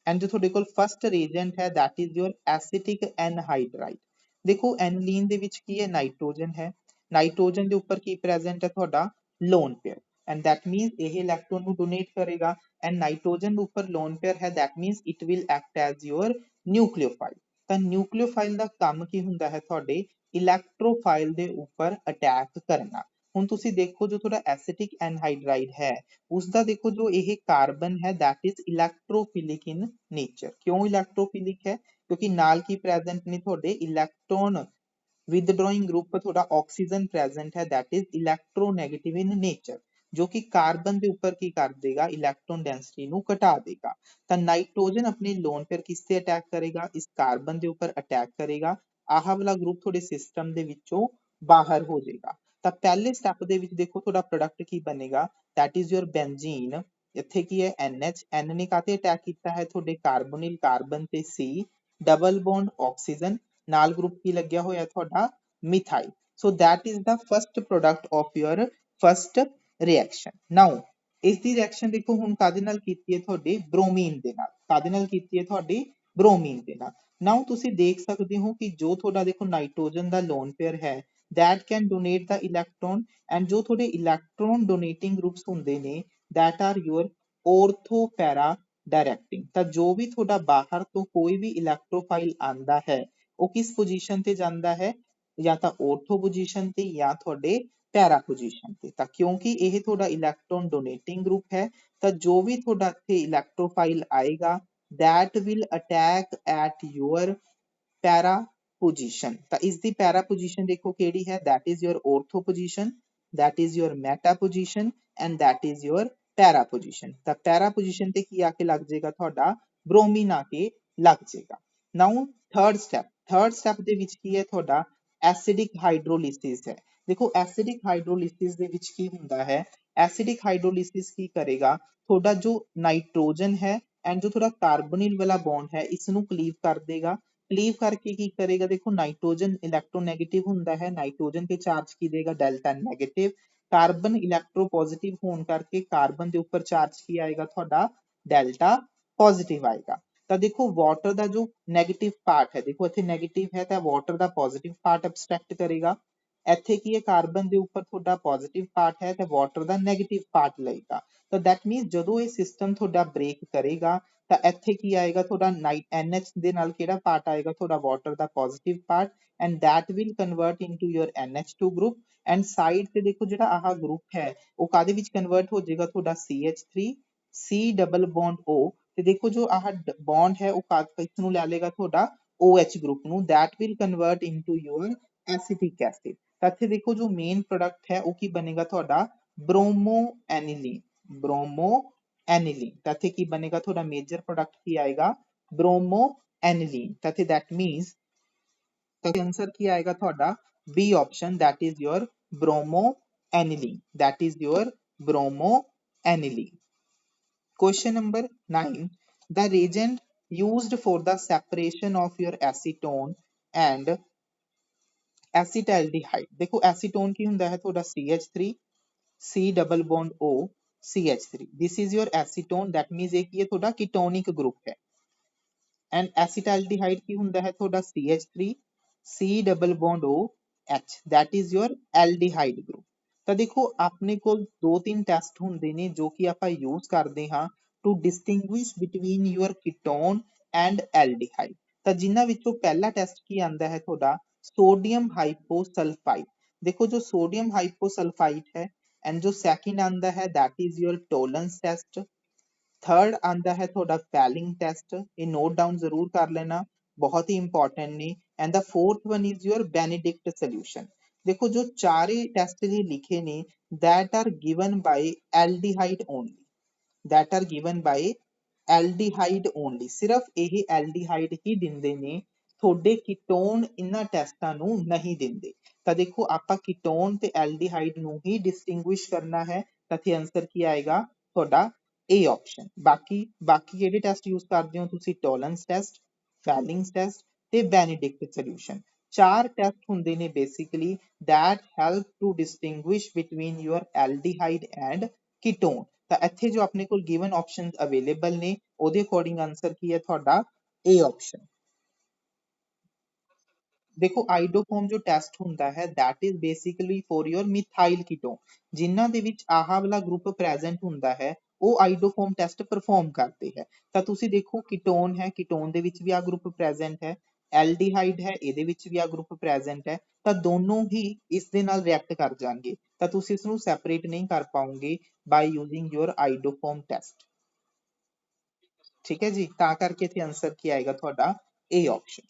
and ਜੋ ਤੁਹਾਡੇ ਕੋਲ ਫਸਟ ਰੀਜੈਂਟ ਹੈ that is your acetic anhydride ਦੇਖੋ ਐਨਲੀਨ ਦੇ ਵਿੱਚ ਕੀ ਹੈ ਨਾਈਟ੍ਰੋਜਨ ਹੈ ਨਾਈਟ੍ਰੋਜਨ ਦੇ ਉੱਪਰ ਕੀ ਪ੍ਰੈਜ਼ੈਂਟ ਹੈ ਤੁਹਾਡਾ lone pair and that means ਇਹ ਇਲੈਕਟ੍ਰੋਨ ਨੂੰ ਡੋਨੇਟ ਕਰੇਗਾ ਐਂਡ ਨਾਈਟ੍ਰੋਜਨ ਦੇ ਉੱਪਰ ਲੋਨ ਪੇਅਰ ਹੈ that means it will act as your nucleophile ਤਾਂ ਨਿਊਕਲੀਓਫਾਈਲ ਦਾ ਕੰਮ ਕੀ ਹੁੰਦਾ ਹੈ ਤੁਹਾਡੇ ਇਲੈਕਟ੍ਰੋਫਾਈਲ ਦੇ ਉੱਪਰ ਅਟੈਕ ਕਰਨਾ ਹੁਣ ਤੁਸੀਂ ਦੇਖੋ ਜੋ ਤੁਹਾਡਾ ਐਸਿਟਿਕ ਐਨਹਾਈਡਰਾਈਡ ਹੈ ਉਸਦਾ ਦੇਖੋ ਜੋ ਇਹ ਕਾਰਬਨ ਹੈ that is electrophilic in nature ਕਿਉਂ ਇਲੈਕਟ੍ਰੋਫਿਲਿਕ ਹੈ ਕਿਉਂਕਿ ਨਾਲ ਕੀ ਪ੍ਰੈਜ਼ੈਂਟ ਨੇ ਤੁਹਾਡੇ ਇਲੈਕਟ੍ਰੋਨ withdrawing group ਤੁਹਾਡਾ ਆਕਸੀਜਨ ਪ੍ਰੈਜ਼ੈਂਟ ਹੈ that is electronegative in nature ਜੋ ਕਿ ਕਾਰਬਨ ਦੇ ਉੱਪਰ ਕੀ ਕਰ ਦੇਗਾ ਇਲੈਕਟ੍ਰੋਨ ਡੈਂਸਿਟੀ ਨੂੰ ਘਟਾ ਦੇਗਾ ਤਾਂ ਨਾਈਟ੍ਰੋਜਨ ਆਪਣੀ ਲੋਨ ਪੇਅਰ ਕਿਸ ਤੇ ਅਟੈਕ ਕਰੇਗਾ ਇਸ ਕਾਰਬਨ ਦੇ ਉੱਪਰ ਅਟੈਕ ਕਰੇਗਾ ਆਹ ਵਾਲਾ ਗਰੁੱਪ ਤੁਹਾਡੇ ਸਿਸਟਮ ਦੇ ਵਿੱਚੋਂ ਬਾਹਰ ਹੋ ਜਾਏਗਾ ਤਾਂ ਪਹਿਲੇ ਸਟੈਪ ਦੇ ਵਿੱਚ ਦੇਖੋ ਤੁਹਾਡਾ ਪ੍ਰੋਡਕਟ ਕੀ ਬਣੇਗਾ that is your benzene ਇੱਥੇ ਕੀ ਹੈ NH N ਨੇ ਕਾਤੇ ਅਟੈਕ ਕੀਤਾ ਹੈ ਤੁਹਾਡੇ ਕਾਰਬੋਨਿਲ ਕਾਰਬਨ ਤੇ C ਡਬਲ ਬੌਂਡ ਆਕਸੀਜਨ ਨਾਲ ਗਰੁੱਪ ਕੀ ਲੱਗਿਆ ਹੋਇਆ ਤੁਹਾਡਾ methyl so that is the first product of your first reaction now ਇਸ ਦੀ ਰਿਐਕਸ਼ਨ ਦੇਖੋ ਹੁਣ ਕਾਦੇ ਨਾਲ ਕੀਤੀ ਹੈ ਤੁਹਾਡੇ ਬ੍ਰੋਮੀਨ ਦੇ ਨਾਲ ਕਾਦੇ ਨਾਲ ਕੀਤੀ ਹੈ ਤੁਹਾਡੀ ਬ੍ਰੋਮੀਨ ਦੇ ਨਾਲ ਨਾਓ ਤੁਸੀਂ ਦੇਖ ਸਕਦੇ ਹੋ ਕਿ ਜੋ ਤੁਹਾਡਾ ਦੇਖੋ ਨਾਈਟ੍ਰੋਜਨ ਦਾ ਲੋਨ ਪੇਅਰ ਹੈ that can donate the electron and ਜੋ ਤੁਹਾਡੇ ਇਲੈਕਟ੍ਰੋਨ ਡੋਨੇਟਿੰਗ ਗਰੁੱਪਸ ਹੁੰਦੇ ਨੇ that are your ortho para directing। ਤਾਂ ਜੋ ਵੀ ਤੁਹਾਡਾ ਬਾਹਰ ਤੋਂ ਕੋਈ ਵੀ ਇਲੈਕਟ੍ਰੋਫਾਈਲ ਆਂਦਾ ਹੈ ਉਹ ਕਿਸ ਪੋਜੀਸ਼ਨ ਤੇ ਜਾਂਦਾ ਹੈ, ਜਾਂ ਤਾਂ ortho ਪੋਜੀਸ਼ਨ ਤੇ ਜਾਂ ਤੁਹਾਡੇ ਪੈਰਾ ਪੋਜੀਸ਼ਨ ਤੇ। ਤਾਂ ਕਿਉਂਕਿ ਇਹ ਤੁਹਾਡਾ ਇਲੈਕਟ੍ਰੋਨ ਡੋਨੇਟਿੰਗ ਗਰੁੱਪ ਹੈ ਤਾਂ ਜੋ ਵੀ ਤੁਹਾਡਾ ਇੱਥੇ ਇਲੈਕਟ੍ਰੋਫਾਈਲ ਆਏਗਾ that will attack at your para position। ਤਾਂ ਇਸ ਦੀ ਪੈਰਾ ਪੋਜੀਸ਼ਨ ਦੇਖੋ ਕਿਹੜੀ ਹੈ, that is your ortho position, that is your meta position and that is your para position। ਤਾਂ ਪੈਰਾ ਪੋਜੀਸ਼ਨ ਤੇ ਕੀ ਆ ਕੇ ਲੱਗ ਜਾਏਗਾ, ਤੁਹਾਡਾ ਬ੍ਰੋਮੀਨ ਆ ਕੇ ਲੱਗ ਜਾਏਗਾ। ਨਾउ ਥਰਡ ਸਟੈਪ ਦੇ ਵਿੱਚ ਕੀ ਹੈ, ਤੁਹਾਡਾ ਐਸਿਡਿਕ ਹਾਈਡਰੋਲਿਸਿਸ ਹੈ। ਦੇਖੋ ਐਸਿਡਿਕ ਹਾਈਡਰੋਲਿਸਿਸ ਦੇ ਵਿੱਚ ਕੀ ਹੁੰਦਾ ਹੈ, ਐਸਿਡਿਕ ਹਾਈਡਰੋਲਿਸਿਸ ਕੀ ਕਰੇਗਾ, ਤੁਹਾਡਾ ਜੋ ਨਾਈਟ੍ਰੋਜਨ ਹੈ ਐਂਡ ਜੋ ਥੋੜਾ ਕਾਰਬੋनिल वाला बॉन्ड है इसनों क्लीव कर देगा। क्लीव करके की करेगा, देखो नाइट्रोजन इलेक्ट्रोनेगेटिव ਹੁੰਦਾ ਹੈ, नाइट्रोजन पे चार्ज की देगा delta negative, carbon electro positive होने करके कार्बन के ऊपर चार्ज की आएगा ਤੁਹਾਡਾ डेल्टा पॉजिटिव आएगा। ਤਾਂ देखो वाटर ਦਾ जो नेगेटिव पार्ट है, देखो ਇੱਥੇ नेगेटिव है ਤਾਂ वाटर ਦਾ पॉजिटिव पार्ट ਐਬਸਟ੍ਰੈਕਟ ਕਰੇਗਾ। ਇੱਥੇ ਕੀ ਹੈ, ਕਾਰਬਨ ਦੇ ਉੱਪਰ ਤੁਹਾਡਾ ਪੋਜ਼ਿਟਿਵ ਪਾਰਟ ਹੈ ਤੇ ਵਾਟਰ ਦਾ 네ਗੇਟਿਵ ਪਾਰਟ ਲਏਗਾ। ਤਾਂ ਦੈਟ ਮੀਨਸ ਜਦੋਂ ਇਹ ਸਿਸਟਮ ਤੁਹਾਡਾ ਬ੍ਰੇਕ ਕਰੇਗਾ ਤਾਂ ਇੱਥੇ ਕੀ ਆਏਗਾ, ਤੁਹਾਡਾ NH ਦੇ ਨਾਲ ਕਿਹੜਾ ਪਾਰਟ ਆਏਗਾ, ਤੁਹਾਡਾ water the positive part and that will convert into your NH2 group। And side ਤੇ ਦੇਖੋ ਜਿਹੜਾ ਆਹ ਗਰੁੱਪ ਹੈ ਉਹ ਕਾਦੇ ਵਿੱਚ ਕਨਵਰਟ ਹੋ ਜਾਏਗਾ, ਤੁਹਾਡਾ CH3 C double bond O। ਤੇ ਦੇਖੋ ਜੋ ਆਹ ਬੌਂਡ ਹੈ ਉਹ ਕਿਸ ਨੂੰ ਲੈ ਲੇਗਾ, ਤੁਹਾਡਾ OH ਗਰੁੱਪ ਨੂੰ, that will convert into your acetic acid। ਤਾਂ ਇੱਥੇ ਦੇਖੋ ਜੋ ਮੇਨ ਪ੍ਰੋਡਕਟ ਹੈ ਉਹ ਕੀ ਬਣੇਗਾ, ਤੁਹਾਡਾ ਬ੍ਰੋਮੋ ਐਨਿਲੀਨ। ਤਾਂ ਇੱਥੇ ਕੀ ਬਣੇਗਾ, ਤੁਹਾਡਾ ਮੇਜਰ ਪ੍ਰੋਡਕਟ ਕੀ ਆਏਗਾ, ਬ੍ਰੋਮੋ ਐਨਿਲੀਨ। ਤਾਂ ਇੱਥੇ that means ਤਾਂ ਆਨਸਰ ਕੀ ਆਏਗਾ ਤੁਹਾਡਾ B option, that is your ਬ੍ਰੋਮੋ ਐਨਿਲੀਨ, that is your ਬ੍ਰੋਮੋ ਐਨਿਲੀਨ। Question number 9, the reagent used for the separation of your acetone and acetaldehyde. देखो एसीटोन की ਹੁੰਦਾ ਹੈ ਤੁਹਾਡਾ CH3 C double bond O CH3, this is your acetone, that means ਇਹ ਕੀ ਹੈ ਤੁਹਾਡਾ ਕੀਟੋਨਿਕ group ਹੈ। And acetaldehyde ਕੀ ਹੁੰਦਾ ਹੈ ਤੁਹਾਡਾ CH3 C double bond O H, that is your aldehyde group. ਤਾਂ ਦੇਖੋ ਆਪਣੇ ਕੋਲ ਦੋ ਤਿੰਨ ਟੈਸਟ ਹੁੰਦੇ ਨੇ ਜੋ ਕਿ ਆਪਾਂ ਯੂਜ਼ ਕਰਦੇ ਹਾਂ to distinguish between your ketone and aldehyde. ਤਾਂ ਜਿਨ੍ਹਾਂ ਵਿੱਚੋਂ ਪਹਿਲਾ ਟੈਸਟ ਕੀ ਆਂਦਾ ਹੈ ਤੁਹਾਡਾ सोडियम हाइपोसल्फाइड। देखो जो सोडियम हाइपोसल्फाइड है एंड जो सेकंड आंदा है that is your Tollens test, third आंदा है थोड़ा फैलिंग टेस्ट, ये नोट डाउन जरूर कर लेना, बहुत ही इंपॉर्टेंट ने। And the fourth one is your Benedict solution. देखो जो चारे टेस्ट ये लिखे ने that are given by aldehyde only, that are given by aldehyde only, सिर्फ यही एल्डिहाइड ही दिंदे ने, ਤੁਹਾਡੇ ਕੀਟੋਨ ਇਹਨਾਂ ਟੈਸਟਾਂ ਨੂੰ ਨਹੀਂ ਦਿੰਦੇ। ਤਾਂ ਦੇਖੋ ਆਪਾਂ ਕੀਟੋਨ ਤੇ ਐਲਡੀਹਾਈਡ ਨੂੰ ਹੀ ਡਿਸਟਿੰਗੁਇਸ਼ ਕਰਨਾ ਹੈ, ਤਾਂ ਇੱਥੇ ਆਨਸਰ ਕੀ ਆਏਗਾ ਤੁਹਾਡਾ A ਆਪਸ਼ਨ। ਬਾਕੀ ਕਿਹੜੇ ਟੈਸਟ ਯੂਜ਼ ਕਰਦੇ ਹੋ ਤੁਸੀਂ, ਟੋਲੈਂਸ ਟੈਸਟ, ਫੈਲਿੰਗਸ ਟੈਸਟ ਤੇ ਬੈਨੇਡਿਕਟ ਸੋਲੂਸ਼ਨ। ਚਾਰ ਟੈਸਟ ਹੁੰਦੇ ਨੇ basically that help to distinguish between your aldehyde and ketone। ਤਾਂ ਇੱਥੇ ਜੋ ਆਪਣੇ ਕੋਲ ਗਿਵਨ ਆਪਸ਼ਨਸ ਅਵੇਲੇਬਲ ਨੇ ਉਹਦੇ ਅਕੋਰਡਿੰਗ ਆਨਸਰ ਕੀ ਹੈ ਤੁਹਾਡਾ A ਆਪਸ਼ਨ। देखो आइडोफॉर्म जो टेस्ट ਹੁੰਦਾ ਹੈ that is basically for your methyl ketone, ਜਿਨ੍ਹਾਂ ਦੇ ਵਿੱਚ ਆਹ ਵਾਲਾ ਗਰੁੱਪ ਪ੍ਰੈਜ਼ੈਂਟ ਹੁੰਦਾ ਹੈ ਉਹ ਆਈਡੋਫॉर्म ਟੈਸਟ ਪਰਫਾਰਮ ਕਰਦੇ ਹੈ। ਤਾਂ ਤੁਸੀਂ ਦੇਖੋ ਕੀਟੋਨ ਹੈ, ਕੀਟੋਨ ਦੇ ਵਿੱਚ ਵੀ ਆ ਗਰੁੱਪ ਪ੍ਰੈਜ਼ੈਂਟ ਹੈ, ਐਲਡੀਹਾਈਡ ਹੈ ਇਹਦੇ ਵਿੱਚ ਵੀ ਆ ਗਰੁੱਪ ਪ੍ਰੈਜ਼ੈਂਟ ਹੈ, ਤਾਂ ਦੋਨੋਂ ਹੀ ਇਸ ਦੇ ਨਾਲ ਰਿਐਕਟ ਕਰ ਜਾਣਗੇ। ਤਾਂ ਤੁਸੀਂ ਇਸ ਨੂੰ ਸੈਪਰੇਟ ਨਹੀਂ ਕਰ ਪਾਓਗੇ ਬਾਈ ਯੂਜ਼ਿੰਗ ਯੋਰ ਆਈਡੋਫॉर्म ਟੈਸਟ। ਠੀਕ ਹੈ ਜੀ, ਤਾਂ ਕਰਕੇ ਇੱਥੇ ਆਨਸਰ ਕੀ ਆਏਗਾ ਤੁਹਾਡਾ A ਆਪਸ਼ਨ।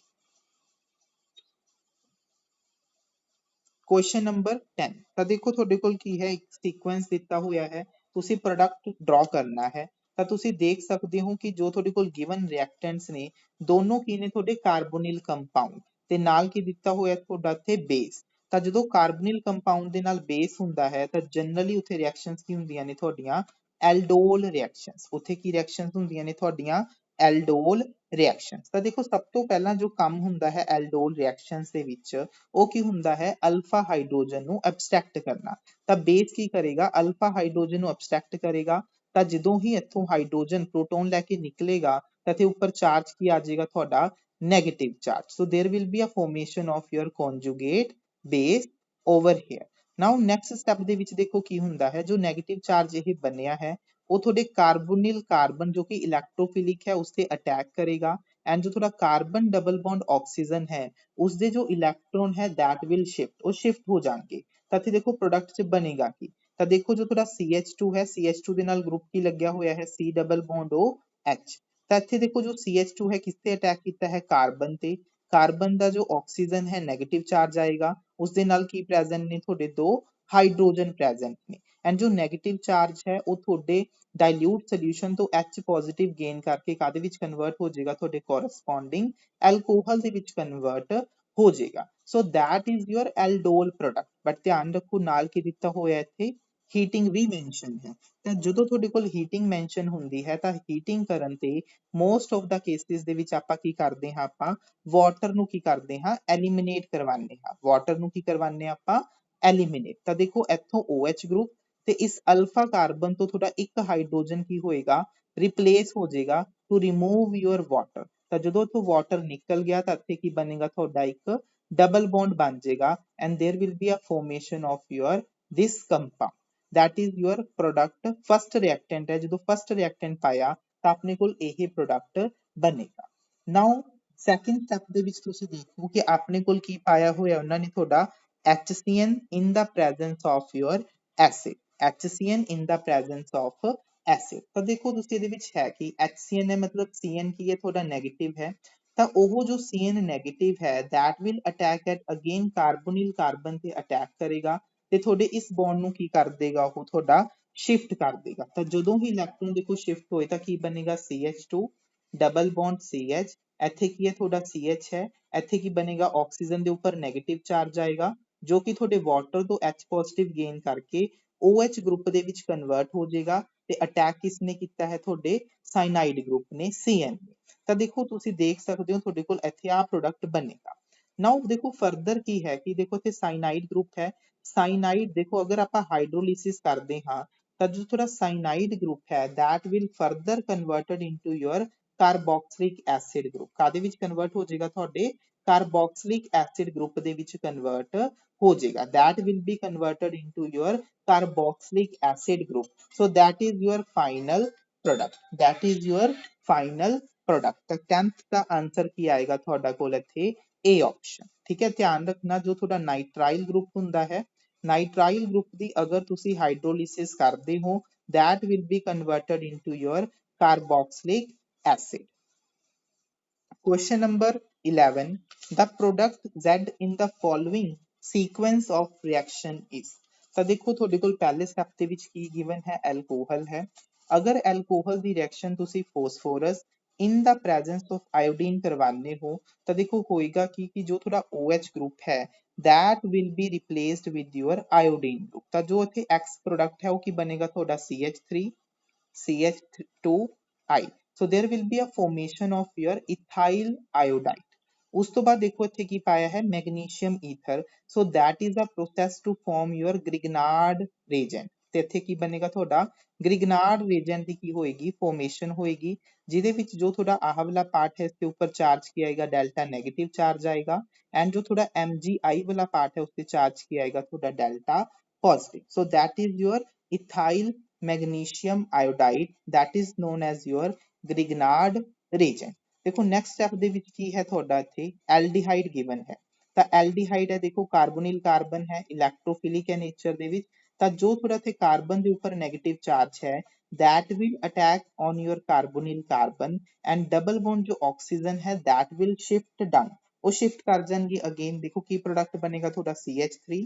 क्वेश्चन नंबर 10, ਤਾਂ ਦੇਖੋ ਤੁਹਾਡੇ ਕੋਲ ਕੀ ਹੈ ਇੱਕ ਸੀਕੁਐਂਸ ਦਿੱਤਾ ਹੋਇਆ ਹੈ, ਤੁਸੀਂ ਪ੍ਰੋਡਕਟ ਡਰਾ ਕਰਨਾ ਹੈ। ਤਾਂ ਤੁਸੀਂ ਦੇਖ ਸਕਦੇ ਹੋ ਕਿ ਜੋ ਤੁਹਾਡੇ ਕੋਲ ਗਿਵਨ ਰਿਐਕਟੈਂਟਸ ਨੇ ਦੋਨੋਂ ਕੀ ਨੇ ਤੁਹਾਡੇ ਕਾਰਬੋਨਿਲ ਕੰਪਾਊਂਡ ਤੇ ਨਾਲ ਕੀ ਦਿੱਤਾ ਹੋਇਆ ਤੁਹਾਡਾ ਇੱਥੇ ਬੇਸ। ਤਾਂ ਜਦੋਂ ਕਾਰਬੋਨਿਲ ਕੰਪਾਊਂਡ ਦੇ ਨਾਲ ਬੇਸ ਹੁੰਦਾ ਹੈ ਤਾਂ ਜਨਰਲੀ ਉੱਥੇ ਰਿਐਕਸ਼ਨਸ ਕੀ ਹੁੰਦੀਆਂ ਨੇ ਤੁਹਾਡੀਆਂ ਐਲਡੋਲ ਰਿਐਕਸ਼ਨਸ। ਉੱਥੇ ਕੀ ਰਿਐਕਸ਼ਨਸ ਹੁੰਦੀਆਂ ਨੇ ਤੁਹਾਡੀਆਂ ਐਲਡੋਲ ਰਿਐਕਸ਼ਨਸ। ਤਾਂ ਦੇਖੋ ਸਭ ਤੋਂ ਪਹਿਲਾਂ ਜੋ ਕੰਮ ਹੁੰਦਾ ਹੈ ਐਲਡੋਲ ਰਿਐਕਸ਼ਨਸ ਦੇ ਵਿੱਚ ਉਹ ਕੀ ਹੁੰਦਾ ਹੈ ਅਲਫਾ ਹਾਈਡਰੋਜਨ ਨੂੰ ਐਬਸਟ੍ਰੈਕਟ ਕਰਨਾ। ਤਾਂ ਬੇਸ ਕੀ ਕਰੇਗਾ ਅਲਫਾ ਹਾਈਡਰੋਜਨ ਨੂੰ ਐਬਸਟ੍ਰੈਕਟ ਕਰੇਗਾ। ਤਾਂ ਜਦੋਂ ਹੀ ਇੱਥੋਂ ਹਾਈਡਰੋਜਨ ਪ੍ਰੋਟੋਨ ਲੈ ਕੇ ਨਿਕਲੇਗਾ ਤਾਂ ਇੱਥੇ ਉੱਪਰ ਚਾਰਜ ਕੀ ਆ ਜਾਏਗਾ ਤੁਹਾਡਾ negative charge, so there will be a formation of your conjugate base over here। Now next step ਦੇ ਵਿੱਚ ਦੇਖੋ ਕੀ ਹੁੰਦਾ ਹੈ, ਜੋ ਨੈਗੇਟਿਵ ਚਾਰਜ ਇਹ ਬਣਿਆ ਹੈ ਉਹ ਤੁਹਾਡੇ ਕਾਰਬੋਨਿਲ ਕਾਰਬਨ ਜੋ ਕਿ ਇਲੈਕਟ੍ਰੋਫਿਲਿਕ ਹੈ ਉਸ ਤੇ ਅਟੈਕ ਕਰੇਗਾ, ਐਂਡ ਜੋ ਤੁਹਾਡਾ ਕਾਰਬਨ ਡਬਲ ਬੌਂਡ ਆਕਸੀਜਨ ਹੈ ਉਸਦੇ ਜੋ ਇਲੈਕਟ੍ਰੋਨ ਹੈ that will shift, ਉਹ ਸ਼ਿਫਟ ਹੋ ਜਾਣਗੇ। ਤਾਂ ਇੱਥੇ ਦੇਖੋ ਪ੍ਰੋਡਕਟ 'ਚ ਬਣੇਗਾ ਕੀ, ਤਾਂ ਦੇਖੋ ਜੋ ਤੁਹਾਡਾ CH2 ਹੈ, CH2 ਦੇ ਨਾਲ ਗਰੁੱਪ ਕੀ ਲੱਗਿਆ ਹੋਇਆ ਹੈ, C double bond O H। ਤਾਂ ਇੱਥੇ ਦੇਖੋ ਜੋ CH2 ਹੈ ਕਿਸ ਤੇ ਅਟੈਕ ਕੀਤਾ ਹੈ, ਕਾਰਬਨ ਤੇ। ਕਾਰਬਨ ਦਾ ਜੋ ਆਕਸੀਜਨ ਹੈ ਨੈਗੇਟਿਵ ਚਾਰਜ ਆਏਗਾ, ਉਸਦੇ ਨਾਲ ਕੀ ਪ੍ਰੈਜ਼ੈਂਟ ਨੇ, ਤੁਹਾਡੇ ਦੋ ਹਾਈਡਰੋਜਨ ਪ੍ਰੈਜ਼ੈਂਟ ਨੇ, ਐਂਡ ਜੋ ਨੈਗੇਟਿਵ ਚਾਰਜ ਹੈ ਉਹ ਤੁਹਾਡੇ ਡਾਇਲੂਟ ਸੋਲਿਊਸ਼ਨ ਤੋਂ H ਪੋਜ਼ਿਟਿਵ ਗੇਨ ਕਰਕੇ ਕਾਦੇ ਵਿੱਚ ਕਨਵਰਟ ਹੋ ਜਾਏਗਾ, ਤੁਹਾਡੇ ਕੋਰਸਪੋਂਡਿੰਗ ਐਲਕੋਹਲ ਦੇ ਵਿੱਚ ਕਨਵਰਟ ਹੋ ਜਾਏਗਾ। ਸੋ that is your aldol product, but ਧਿਆਨ ਰੱਖੋ ਨਾਲ ਕੀ ਦਿੱਤਾ ਹੋਇਆ ਇੱਥੇ, ਹੀਟਿੰਗ ਵੀ ਮੈਂਸ਼ਨ ਹੈ। ਤਾਂ ਜਦੋਂ ਤੁਹਾਡੇ ਕੋਲ ਹੀਟਿੰਗ ਮੈਂਸ਼ਨ ਹੁੰਦੀ ਹੈ ਤਾਂ ਹੀਟਿੰਗ ਕਰਨ ਤੇ ਮੋਸਟ ਆਫ ਦਾ ਕੇਸਿਸ ਦੇ ਵਿੱਚ ਆਪਾਂ ਕੀ ਕਰਦੇ ਹਾਂ, ਆਪਾਂ ਵਾਟਰ ਨੂੰ ਕੀ ਕਰਦੇ ਹਾਂ, ਐਲੀਮੀਨੇਟ ਕਰਵਾਉਂਦੇ ਹਾਂ। ਵਾਟਰ ਨੂੰ ਕੀ ਕਰਵਾਉਂਦੇ ਹਾਂ ਆਪਾਂ, ਐਲੀਮੀਨੇਟ। ਤਾਂ ਦੇਖੋ ਇੱਥੋਂ OH ਗਰੁੱਪ ਤੇ ਇਸ ਅਲਫਾ ਕਾਰਬਨ ਤੋਂ ਤੁਹਾਡਾ ਇੱਕ ਹਾਈਡਰੋਜਨ ਕੀ ਹੋਏਗਾ, ਰਿਪਲੇਸ ਹੋ ਜਾਏਗਾ ਟੂ ਰਿਮੂਵ ਯੂਅਰ ਵਾਟਰ। ਤਾਂ ਜਦੋਂ ਇੱਥੋਂ ਵਾਟਰ ਨਿਕਲ ਗਿਆ ਤਾਂ ਇੱਥੇ ਕੀ ਬਣੇਗਾ, ਤੁਹਾਡਾ ਇੱਕ ਡਬਲ ਬੌਂਡ ਬਣ ਜਾਏਗਾ, and there will be a formation of your this compound, that is your product. First reactant है, जो फर्स्ट रिएक्टेंट पाया ਤਾਂ ਆਪਣੇ ਕੋਲ ਇਹ ਪ੍ਰੋਡਕਟ ਬਣੇਗਾ। ਨਾਓ ਸੈਕੰਡ ਸਟੈਪ ਦੇ ਵਿੱਚ ਤੁਸੀਂ ਦੇਖੋ ਕਿ ਆਪਣੇ ਕੋਲ ਕੀ ਪਾਇਆ ਹੋਇਆ ਉਹਨਾਂ ਨੇ, ਤੁਹਾਡਾ HCN in the presence of your acid, HCN in the presence of acid। ਤਾਂ ਦੇਖੋ ਤੁਸੀਂ ਇਹਦੇ ਵਿੱਚ ਹੈ ਕਿ HCN ਹੈ ਮਤਲਬ CN ਕੀ ਹੈ, ਤੁਹਾਡਾ ਨੈਗੇਟਿਵ ਹੈ। ਤਾਂ ਉਹ ਜੋ CN ਨੈਗੇਟਿਵ ਹੈ that will attack at again carbonyl carbon ਤੇ ਅਟੈਕ ਕਰੇਗਾ ਤੇ ਤੁਹਾਡੇ ਇਸ ਬੌਂਡ ਨੂੰ ਕੀ ਕਰ ਦੇਗਾ, ਉਹ ਤੁਹਾਡਾ ਸ਼ਿਫਟ ਕਰ ਦੇਗਾ। ਤਾਂ ਜਦੋਂ ਹੀ ਇਲੈਕਟ੍ਰੋਨ ਦੇਖੋ ਸ਼ਿਫਟ ਹੋਏ ਤਾਂ ਕੀ ਬਣੇਗਾ, CH2 ਡਬਲ ਬੌਂਡ CH, ਇੱਥੇ ਕੀ ਹੈ ਤੁਹਾਡਾ CH ਹੈ, ਇੱਥੇ ਕੀ ਬਣੇਗਾ, ਆਕਸੀਜਨ ਦੇ ਉੱਪਰ ਨੈਗੇਟਿਵ ਚਾਰਜ ਆਏਗਾ ਜੋ ਕਿ ਤੁਹਾਡੇ ਵਾਟਰ ਤੋਂ H ਪੋਜ਼ਿਟਿਵ ਗੇਨ ਕਰਕੇ OH ਗਰੁੱਪ ਦੇ ਵਿੱਚ ਕਨਵਰਟ ਹੋ ਜਾਏਗਾ ਤੇ ਅਟੈਕ ਕਿਸਨੇ ਕੀਤਾ ਹੈ, ਤੁਹਾਡੇ ਸਾਇਨਾਈਡ ਗਰੁੱਪ ਨੇ, CN ਨੇ। ਤਾਂ ਦੇਖੋ ਤੁਸੀਂ ਦੇਖ ਸਕਦੇ ਹੋ ਤੁਹਾਡੇ ਕੋਲ ਇੱਥੇ ਆ ਪ੍ਰੋਡਕਟ ਬਣੇਗਾ। ਨਾਓ ਦੇਖੋ ਫਰਦਰ ਕੀ ਹੈ ਕਿ ਦੇਖੋ ਇੱਥੇ ਸਾਇਨਾਈਡ ਗਰੁੱਪ ਹੈ, ਸਾਇਨਾਈਡ ਦੇਖੋ ਅਗਰ ਆਪਾਂ ਹਾਈਡਰੋਲਿਸਿਸ ਕਰਦੇ ਹਾਂ ਤਾਂ ਜੋ ਤੁਹਾਡਾ ਸਾਇਨਾਈਡ ਗਰੁੱਪ ਹੈ that will further converted into your carboxylic acid group, ਕਾਦੇ ਵਿੱਚ ਕਨਵਰਟ ਹੋ ਜਾਏਗਾ, ਤੁਹਾਡੇ ਕਾਰਬੋਕਸਿਲਿਕ ਐਸਿਡ ਗਰੁੱਪ ਦੇ ਵਿੱਚ ਕਨਵਰਟ ਹੋ ਜਾਏਗਾ, that will be converted into your carboxylic acid group, so that is your final product, that is your final product। ਤਾਂ 10th ਦਾ ਆਨਸਰ ਕੀ ਆਏਗਾ ਤੁਹਾਡਾ ਕੋਲ ਇੱਥੇ, A ਆਪਸ਼ਨ। ਠੀਕ ਹੈ, ਧਿਆਨ ਰੱਖਣਾ ਜੋ ਤੁਹਾਡਾ ਨਾਈਟ੍ਰਾਈਲ ਗਰੁੱਪ ਹੁੰਦਾ ਹੈ, ਨਾਈਟ੍ਰਾਈਲ ਗਰੁੱਪ ਦੀ ਅਗਰ ਤੁਸੀਂ ਹਾਈਡਰੋਲਿਸਿਸ ਕਰਦੇ ਹੋ that will be converted into your carboxylic acid। Question number 11, the product Z in the following sequence of reaction is। ਤਾਂ ਦੇਖੋ ਤੁਹਾਡੇ ਕੋਲ ਪਹਿਲੇ ਸਟੈਪ ਦੇ ਵਿੱਚ ਕੀ ਗਿਵਨ ਹੈ, ਐਲਕੋਹਲ ਹੈ। ਅਗਰ ਐਲਕੋਹਲ ਦੀ ਰਿਐਕਸ਼ਨ ਤੁਸੀਂ phosphorus in the presence of iodine ਕਰਵਾਉਂਦੇ ਹੋ ਤਾਂ ਦੇਖੋ ਹੋਏਗਾ ਕਿ ਜੋ ਤੁਹਾਡਾ OH ਗਰੁੱਪ ਹੈ that will be replaced with your iodine group। ਤਾਂ ਜੋ ਇੱਥੇ X ਪ੍ਰੋਡਕਟ ਹੈ ਉਹ ਕੀ ਬਣੇਗਾ, ਤੁਹਾਡਾ CH3 CH2I। so there will be a formation of your ethyl iodide। ਉਸ ਤੋਂ ਬਾਅਦ ਦੇਖੋ ਇੱਥੇ ਕੀ ਪਾਇਆ ਹੈ, magnesium ether, so that is a process to form your Grignard reagent। ਤੇ ਇੱਥੇ ਕੀ ਬਣੇਗਾ, ਤੁਹਾਡਾ ਗ੍ਰਿਗਨਾਰਡ reagent ਦੀ ਕੀ ਹੋਏਗੀ, ਫਾਰਮੇਸ਼ਨ ਹੋਏਗੀ, ਜਿਹਦੇ ਵਿੱਚ ਜੋ ਤੁਹਾਡਾ ਆਹ ਵਾਲਾ ਪਾਰਟ ਹੈ ਇਸਕੇ ਉੱਪਰ ਚਾਰਜ ਕੀ ਆਏਗਾ, ਡੈਲਟਾ ਨੈਗੇਟਿਵ ਚਾਰਜ ਆਏਗਾ, ਐਂਡ ਜੋ ਤੁਹਾਡਾ MgI ਵਾਲਾ ਪਾर्ट है उससे चार्ज किया आएगा थोड़ा delta positive. So that is your ethyl magnesium iodide, that is known as your Grignard reagent। देखो नेक्स्ट स्टेप ਦੇ ਵਿੱਚ ਕੀ ਹੈ ਤੁਹਾਡਾ ਇੱਥੇ ਐਲਡੀਹਾਈਡ ਗਿਵਨ ਹੈ। ਤਾਂ ਐਲਡੀਹਾਈਡ ਹੈ ਦੇਖੋ ਕਾਰਬੋਨਿਲ ਕਾਰਬਨ ਹੈ, ਇਲੈਕਟ੍ਰੋਫਿਲਿਕ ਹੈ ਨੇਚਰ ਦੇ ਵਿੱਚ। ਤਾਂ ਜੋ ਤੁਹਾਡਾ ਇੱਥੇ ਕਾਰਬਨ ਦੇ ਉੱਪਰ ਨੈਗੇਟਿਵ ਚਾਰਜ ਹੈ that will attack on your carbonyl carbon and double bond जो ऑक्सीजन है that will shift down, ਉਹ ਸ਼ਿਫਟ ਕਰ ਜਾਣਗੇ। ਅਗੇਨ ਦੇਖੋ ਕੀ ਪ੍ਰੋਡਕਟ ਬਣੇਗਾ ਤੁਹਾਡਾ CH3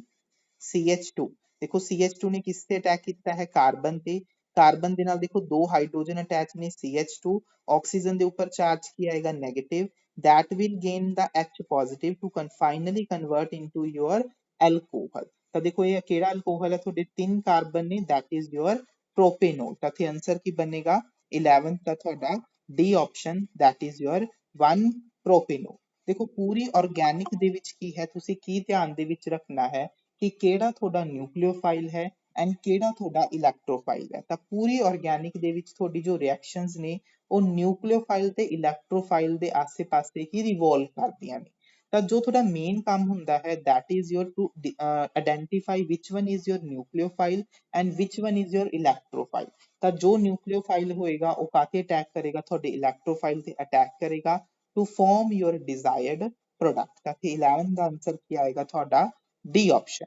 CH2। ਦੇਖੋ CH2 ਨੇ ਕਿਸ ਤੇ ਅਟੈਕ ਕੀਤਾ ਹੈ, ਕਾਰਬਨ ਤੇ। ਕਾਰਬਨ ਦੇ ਨਾਲ ਦੇਖੋ ਦੋ ਹਾਈਡਰੋਜਨ ਅਟੈਚ ਨੇ CH2, ਆਕਸੀਜਨ ਦੇ ਉੱਪਰ ਚਾਰਜ ਕੀ ਆਏਗਾ, negative, that will gain the H positive to finally convert into your alcohol। ਤਾਂ ਦੇਖੋ ਇਹ ਕਿਹੜਾ ਅਲਕੋਹਲ ਹੈ, ਤੁਹਾਡੇ ਤਿੰਨ ਕਾਰਬਨ ਨੇ, that is your propanol। ਤਾਂ ਇੱਥੇ ਆਨਸਰ ਕੀ ਬਣੇਗਾ 11th ਦਾ ਤੁਹਾਡਾ D option, that is your 1 propanol। ਦੇਖੋ ਪੂਰੀ ਆਰਗੈਨਿਕ ਦੇ ਵਿੱਚ ਕੀ ਹੈ, ਤੁਸੀਂ ਕੀ ਧਿਆਨ ਦੇ ਵਿੱਚ ਰੱਖਣਾ ਹੈ ਕਿ ਕਿਹੜਾ ਤੁਹਾਡਾ ਨਿਊਕਲੀਓਫਾਈਲ ਹੈ ਐਂਡ ਕਿਹੜਾ ਤੁਹਾਡਾ ਇਲੈਕਟ੍ਰੋਫਾਈਲ ਹੈ। ਤਾਂ ਪੂਰੀ ਆਰਗੈਨਿਕ ਦੇ ਵਿੱਚ ਤੁਹਾਡੀ ਜੋ ਰਿਐਕਸ਼ਨਸ ਨੇ ਉਹ ਨਿਊਕਲੀਓਫਾਈਲ ਤੇ ਇਲੈਕਟ੍ਰੋਫਾਈਲ ਦੇ ਆਸੇ-ਪਾਸੇ ਹੀ ਰਿਵੋਲਵ ਕਰਦੀਆਂ ਨੇ। ਤਾਂ ਜੋ ਤੁਹਾਡਾ ਮੇਨ ਕੰਮ ਹੁੰਦਾ ਹੈ that is your to identify which one is your nucleophile and which one is your electrophile। ਤਾਂ ਜੋ ਨਿਊਕਲੀਓਫਾਈਲ ਹੋਏਗਾ ਉਹ ਕਾਤੇ ਅਟੈਕ ਕਰੇਗਾ, ਤੁਹਾਡੇ ਇਲੈਕਟ੍ਰੋਫਾਈਲ ਤੇ ਅਟੈਕ ਕਰੇਗਾ to form your desired product। ਤਾਂ 11 ਦਾ ਆਨਸਰ ਕੀ ਆਏਗਾ ਤੁਹਾਡਾ D option.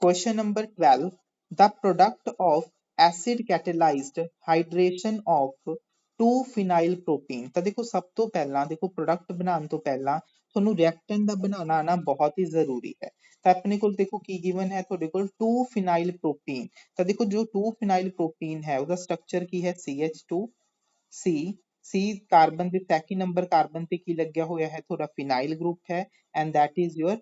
Question number 12, the product of acid catalyzed hydration of 2-phenyl propene। ਤਾਂ ਦੇਖੋ ਸਭ ਤੋਂ ਪਹਿਲਾਂ ਦੇਖੋ ਪ੍ਰੋਡਕਟ ਬਣਾਉਣ ਤੋਂ ਪਹਿਲਾਂ ਤੁਹਾਨੂੰ ਰਿਐਕਟੈਂਟ ਦਾ ਬਣਾਉਣਾ ਆਣਾ ਬਹੁਤ ਹੀ ਜ਼ਰੂਰੀ ਹੈ। ਤਾਂ ਆਪਣੇ ਕੋਲ ਦੇਖੋ ਕੀ ਗਿਵਨ ਹੈ ਤੁਹਾਡੇ ਕੋਲ 2-phenyl propene। ਤਾਂ ਦੇਖੋ ਜੋ 2-phenyl propene ਹੈ ਉਹਦਾ ਸਟਰਕਚਰ ਕੀ ਹੈ CH2C। C ਕਾਰਬਨ ਦੇ ਸੈਕਿੰਡ ਨੰਬਰ ਕਾਰਬਨ ਤੇ ਕੀ ਲੱਗਿਆ ਹੋਇਆ ਹੈ ਤੁਹਾਡਾ ਫਿਨਾਈਲ ਗਰੁੱਪ ਹੈ and that is your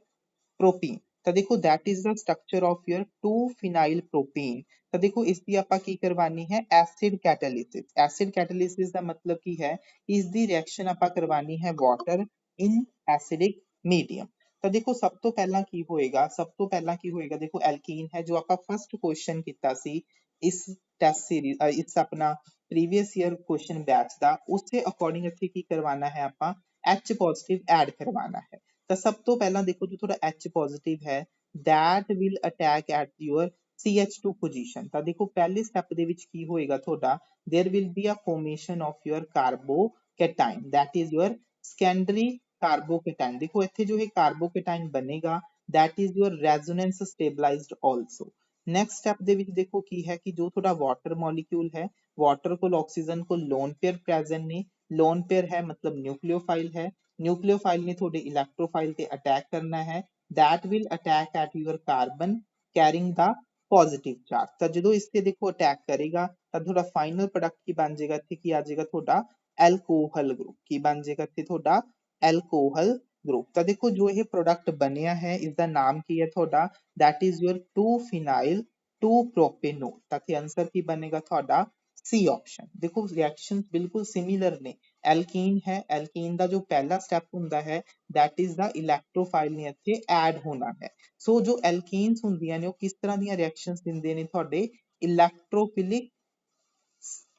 propene। ਤਾਂ ਦੇਖੋ that is the structure of your 2-phenyl propene। ਤਾਂ ਦੇਖੋ ਇਸ ਦੀ ਆਪਾਂ ਕੀ ਕਰਵਾਨੀ ਹੈ ਐਸਿਡ ਕੈਟਾਲਿਸਿਸ। ਐਸਿਡ ਕੈਟਾਲਿਸਿਸ ਦਾ ਮਤਲਬ ਕੀ ਹੈ, ਇਸ ਦੀ ਰਿਐਕਸ਼ਨ ਆਪਾਂ ਕਰਵਾਨੀ ਹੈ ਵਾਟਰ ਇਨ ਐਸਿਡਿਕ ਮੀਡੀਅਮ। ਤਾਂ ਦੇਖੋ ਸਭ ਤੋਂ ਪਹਿਲਾਂ ਕੀ ਹੋਏਗਾ, ਸਭ ਤੋਂ ਪਹਿਲਾਂ ਕੀ ਹੋਏਗਾ ਦੇਖੋ ਐਲਕੀਨ ਹੈ ਜੋ ਆਪਾਂ ਫਸਟ ਕੁਐਸਚਨ ਕੀਤਾ ਸੀ ਇਸ ਟੈਸਟ ਸੀਰੀਜ਼ ਇਸ ਆਪਣਾ ਪ੍ਰੀਵੀਅਸ ਈਅਰ ਕੁਐਸਚਨ ਬੈਚ ਦਾ, ਉਸੇ ਅਕੋਰਡਿੰਗ ਇੱਥੇ ਕੀ ਕਰਵਾਨਾ ਹੈ ਆਪਾਂ H ਪੋਜ਼ਿਟਿਵ ਐਡ ਕਰਵਾਨਾ ਹੈ। ਤਾਂ ਸਭ ਤੋਂ ਪਹਿਲਾਂ ਦੇਖੋ ਜੋ ਤੁਹਾਡਾ H ਪੋਜ਼ਿਟਿਵ ਹੈ that will attack at your CH2 position। ਤਾਂ ਦੇਖੋ ਪਹਿਲੇ ਸਟੈਪ ਦੇ ਵਿੱਚ ਕੀ ਹੋਏਗਾ ਤੁਹਾਡਾ there will be a formation of your carbocation that is your secondary carbocation। ਦੇਖੋ ਇੱਥੇ ਜੋ ਇਹ carbocation ਬਣੇਗਾ that is your resonance stabilized also। Next step ਦੇ ਵਿੱਚ ਦੇਖੋ ਕੀ ਹੈ ਕਿ ਜੋ ਤੁਹਾਡਾ ਵਾਟਰ ਮੋਲੀਕਿਊਲ ਹੈ, ਵਾਟਰ ਕੋਲ ਆਕਸੀਜਨ ਕੋਲ ਲੋਨ ਪੇਅਰ ਪ੍ਰੈਜ਼ੈਂਟ ਨੇ, ਲੋਨ ਪੇਅਰ ਹੈ ਮਤਲਬ ਨਿਊਕਲੀਓਫਾਈਲ ਹੈ, ਨਿਊਕਲੀਓਫਾਈਲ ਨੇ ਤੁਹਾਡੇ ਇਲੈਕਟ੍ਰੋਫਾਈਲ ਤੇ ਅਟੈਕ ਕਰਨਾ ਹੈ that will attack at your carbon carrying the positive charge। ਤਾਂ ਜਦੋਂ ਇਸ ਤੇ ਦੇਖੋ ਅਟੈਕ ਕਰੇਗਾ ਤਾਂ ਤੁਹਾਡਾ ਫਾਈਨਲ ਪ੍ਰੋਡਕਟ ਕੀ ਬਣ ਜਾਏਗਾ, ਇੱਥੇ ਕੀ ਆ ਜਾਏਗਾ ਤੁਹਾਡਾ ਐਲਕੋਹਲ ਗਰੁੱਪ। ਕੀ ਬਣ ਜਾਏਗਾ ਇੱਥੇ ਤੁਹਾਡਾ ਐਲਕੋਹਲ ਗਰੁੱਪ। ਤਾਂ ਦੇਖੋ ਜੋ ਇਹ ਪ੍ਰੋਡਕਟ ਬਣਿਆ ਹੈ ਇਸ ਦਾ ਨਾਮ ਕੀ ਹੈ ਤੁਹਾਡਾ that is your 2-phenyl 2-propanol। ਤਾਂ ਇੱਥੇ ਆਨਸਰ ਕੀ ਬਣੇਗਾ ਤੁਹਾਡਾ ਸੀ ਆਪਸ਼ਨ। ਦੇਖੋ ਰਿਐਕਸ਼ਨਸ ਬਿਲਕੁਲ ਸਿਮਿਲਰ ਨੇ, ਐਲਕੀਨ ਹੈ, ਐਲਕੀਨ ਦਾ ਜੋ ਪਹਿਲਾ ਸਟੈਪ ਹੁੰਦਾ ਹੈ that is the electrophile ਨੇ ਇੱਥੇ ਐਡ ਹੋਣਾ ਹੈ। ਸੋ ਜੋ ਐਲਕੀਨਸ ਹੁੰਦੀਆਂ ਨੇ ਉਹ ਕਿਸ ਤਰ੍ਹਾਂ ਦੀਆਂ ਰਿਐਕਸ਼ਨਸ ਦਿੰਦੇ ਨੇ ਤੁਹਾਡੇ electrophilic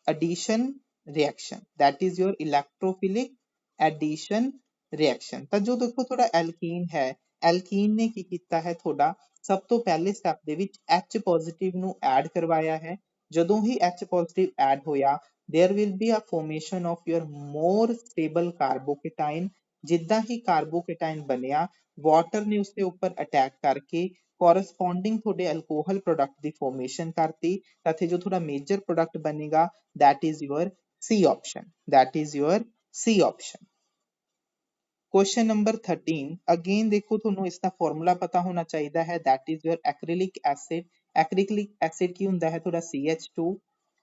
addition reaction that is your electrophilic addition reaction। ਤਾਂ ਜੋ ਦੇਖੋ ਤੁਹਾਡਾ ਐਲਕੀਨ ਹੈ, ਐਲਕੀਨ ਨੇ ਕੀ ਕੀਤਾ ਹੈ ਤੁਹਾਡਾ ਸਭ ਤੋਂ ਪਹਿਲੇ ਸਟੈਪ ਦੇ ਵਿੱਚ H ਪੋਜ਼ਿਟਿਵ ਨੂੰ ਐਡ ਕਰਵਾਇਆ ਹੈ। ਜਦੋਂ ਹੀ H ਪੋਜ਼ਿਟਿਵ ਐਡ ਹੋਇਆ there will be a formation of your more stable carbocation। ਜਿੱਦਾਂ ਹੀ ਕਾਰਬੋਕੇਟਾਈਨ ਬਣਿਆ ਵਾਟਰ ਨੇ ਉਸਦੇ ਉੱਪਰ ਅਟੈਕ ਕਰਕੇ corresponding ਤੁਹਾਡੇ ਅਲਕੋਹਲ ਪ੍ਰੋਡਕਟ ਦੀ ਫਾਰਮੇਸ਼ਨ ਕਰਤੀ। ਤਾਂ ਇੱਥੇ ਜੋ ਤੁਹਾਡਾ ਮੇਜਰ ਪ੍ਰੋਡਕਟ ਬਣੇਗਾ that is your C option, that is your C option। Question number 13, again ਦੇਖੋ ਤੁਹਾਨੂੰ ਇਸ ਦਾ ਫਾਰਮੂਲਾ ਪਤਾ ਹੋਣਾ ਚਾਹੀਦਾ ਹੈ that is your acrylic acid। acrylic acid ਕੀ ਹੁੰਦਾ ਹੈ ਤੁਹਾਡਾ CH2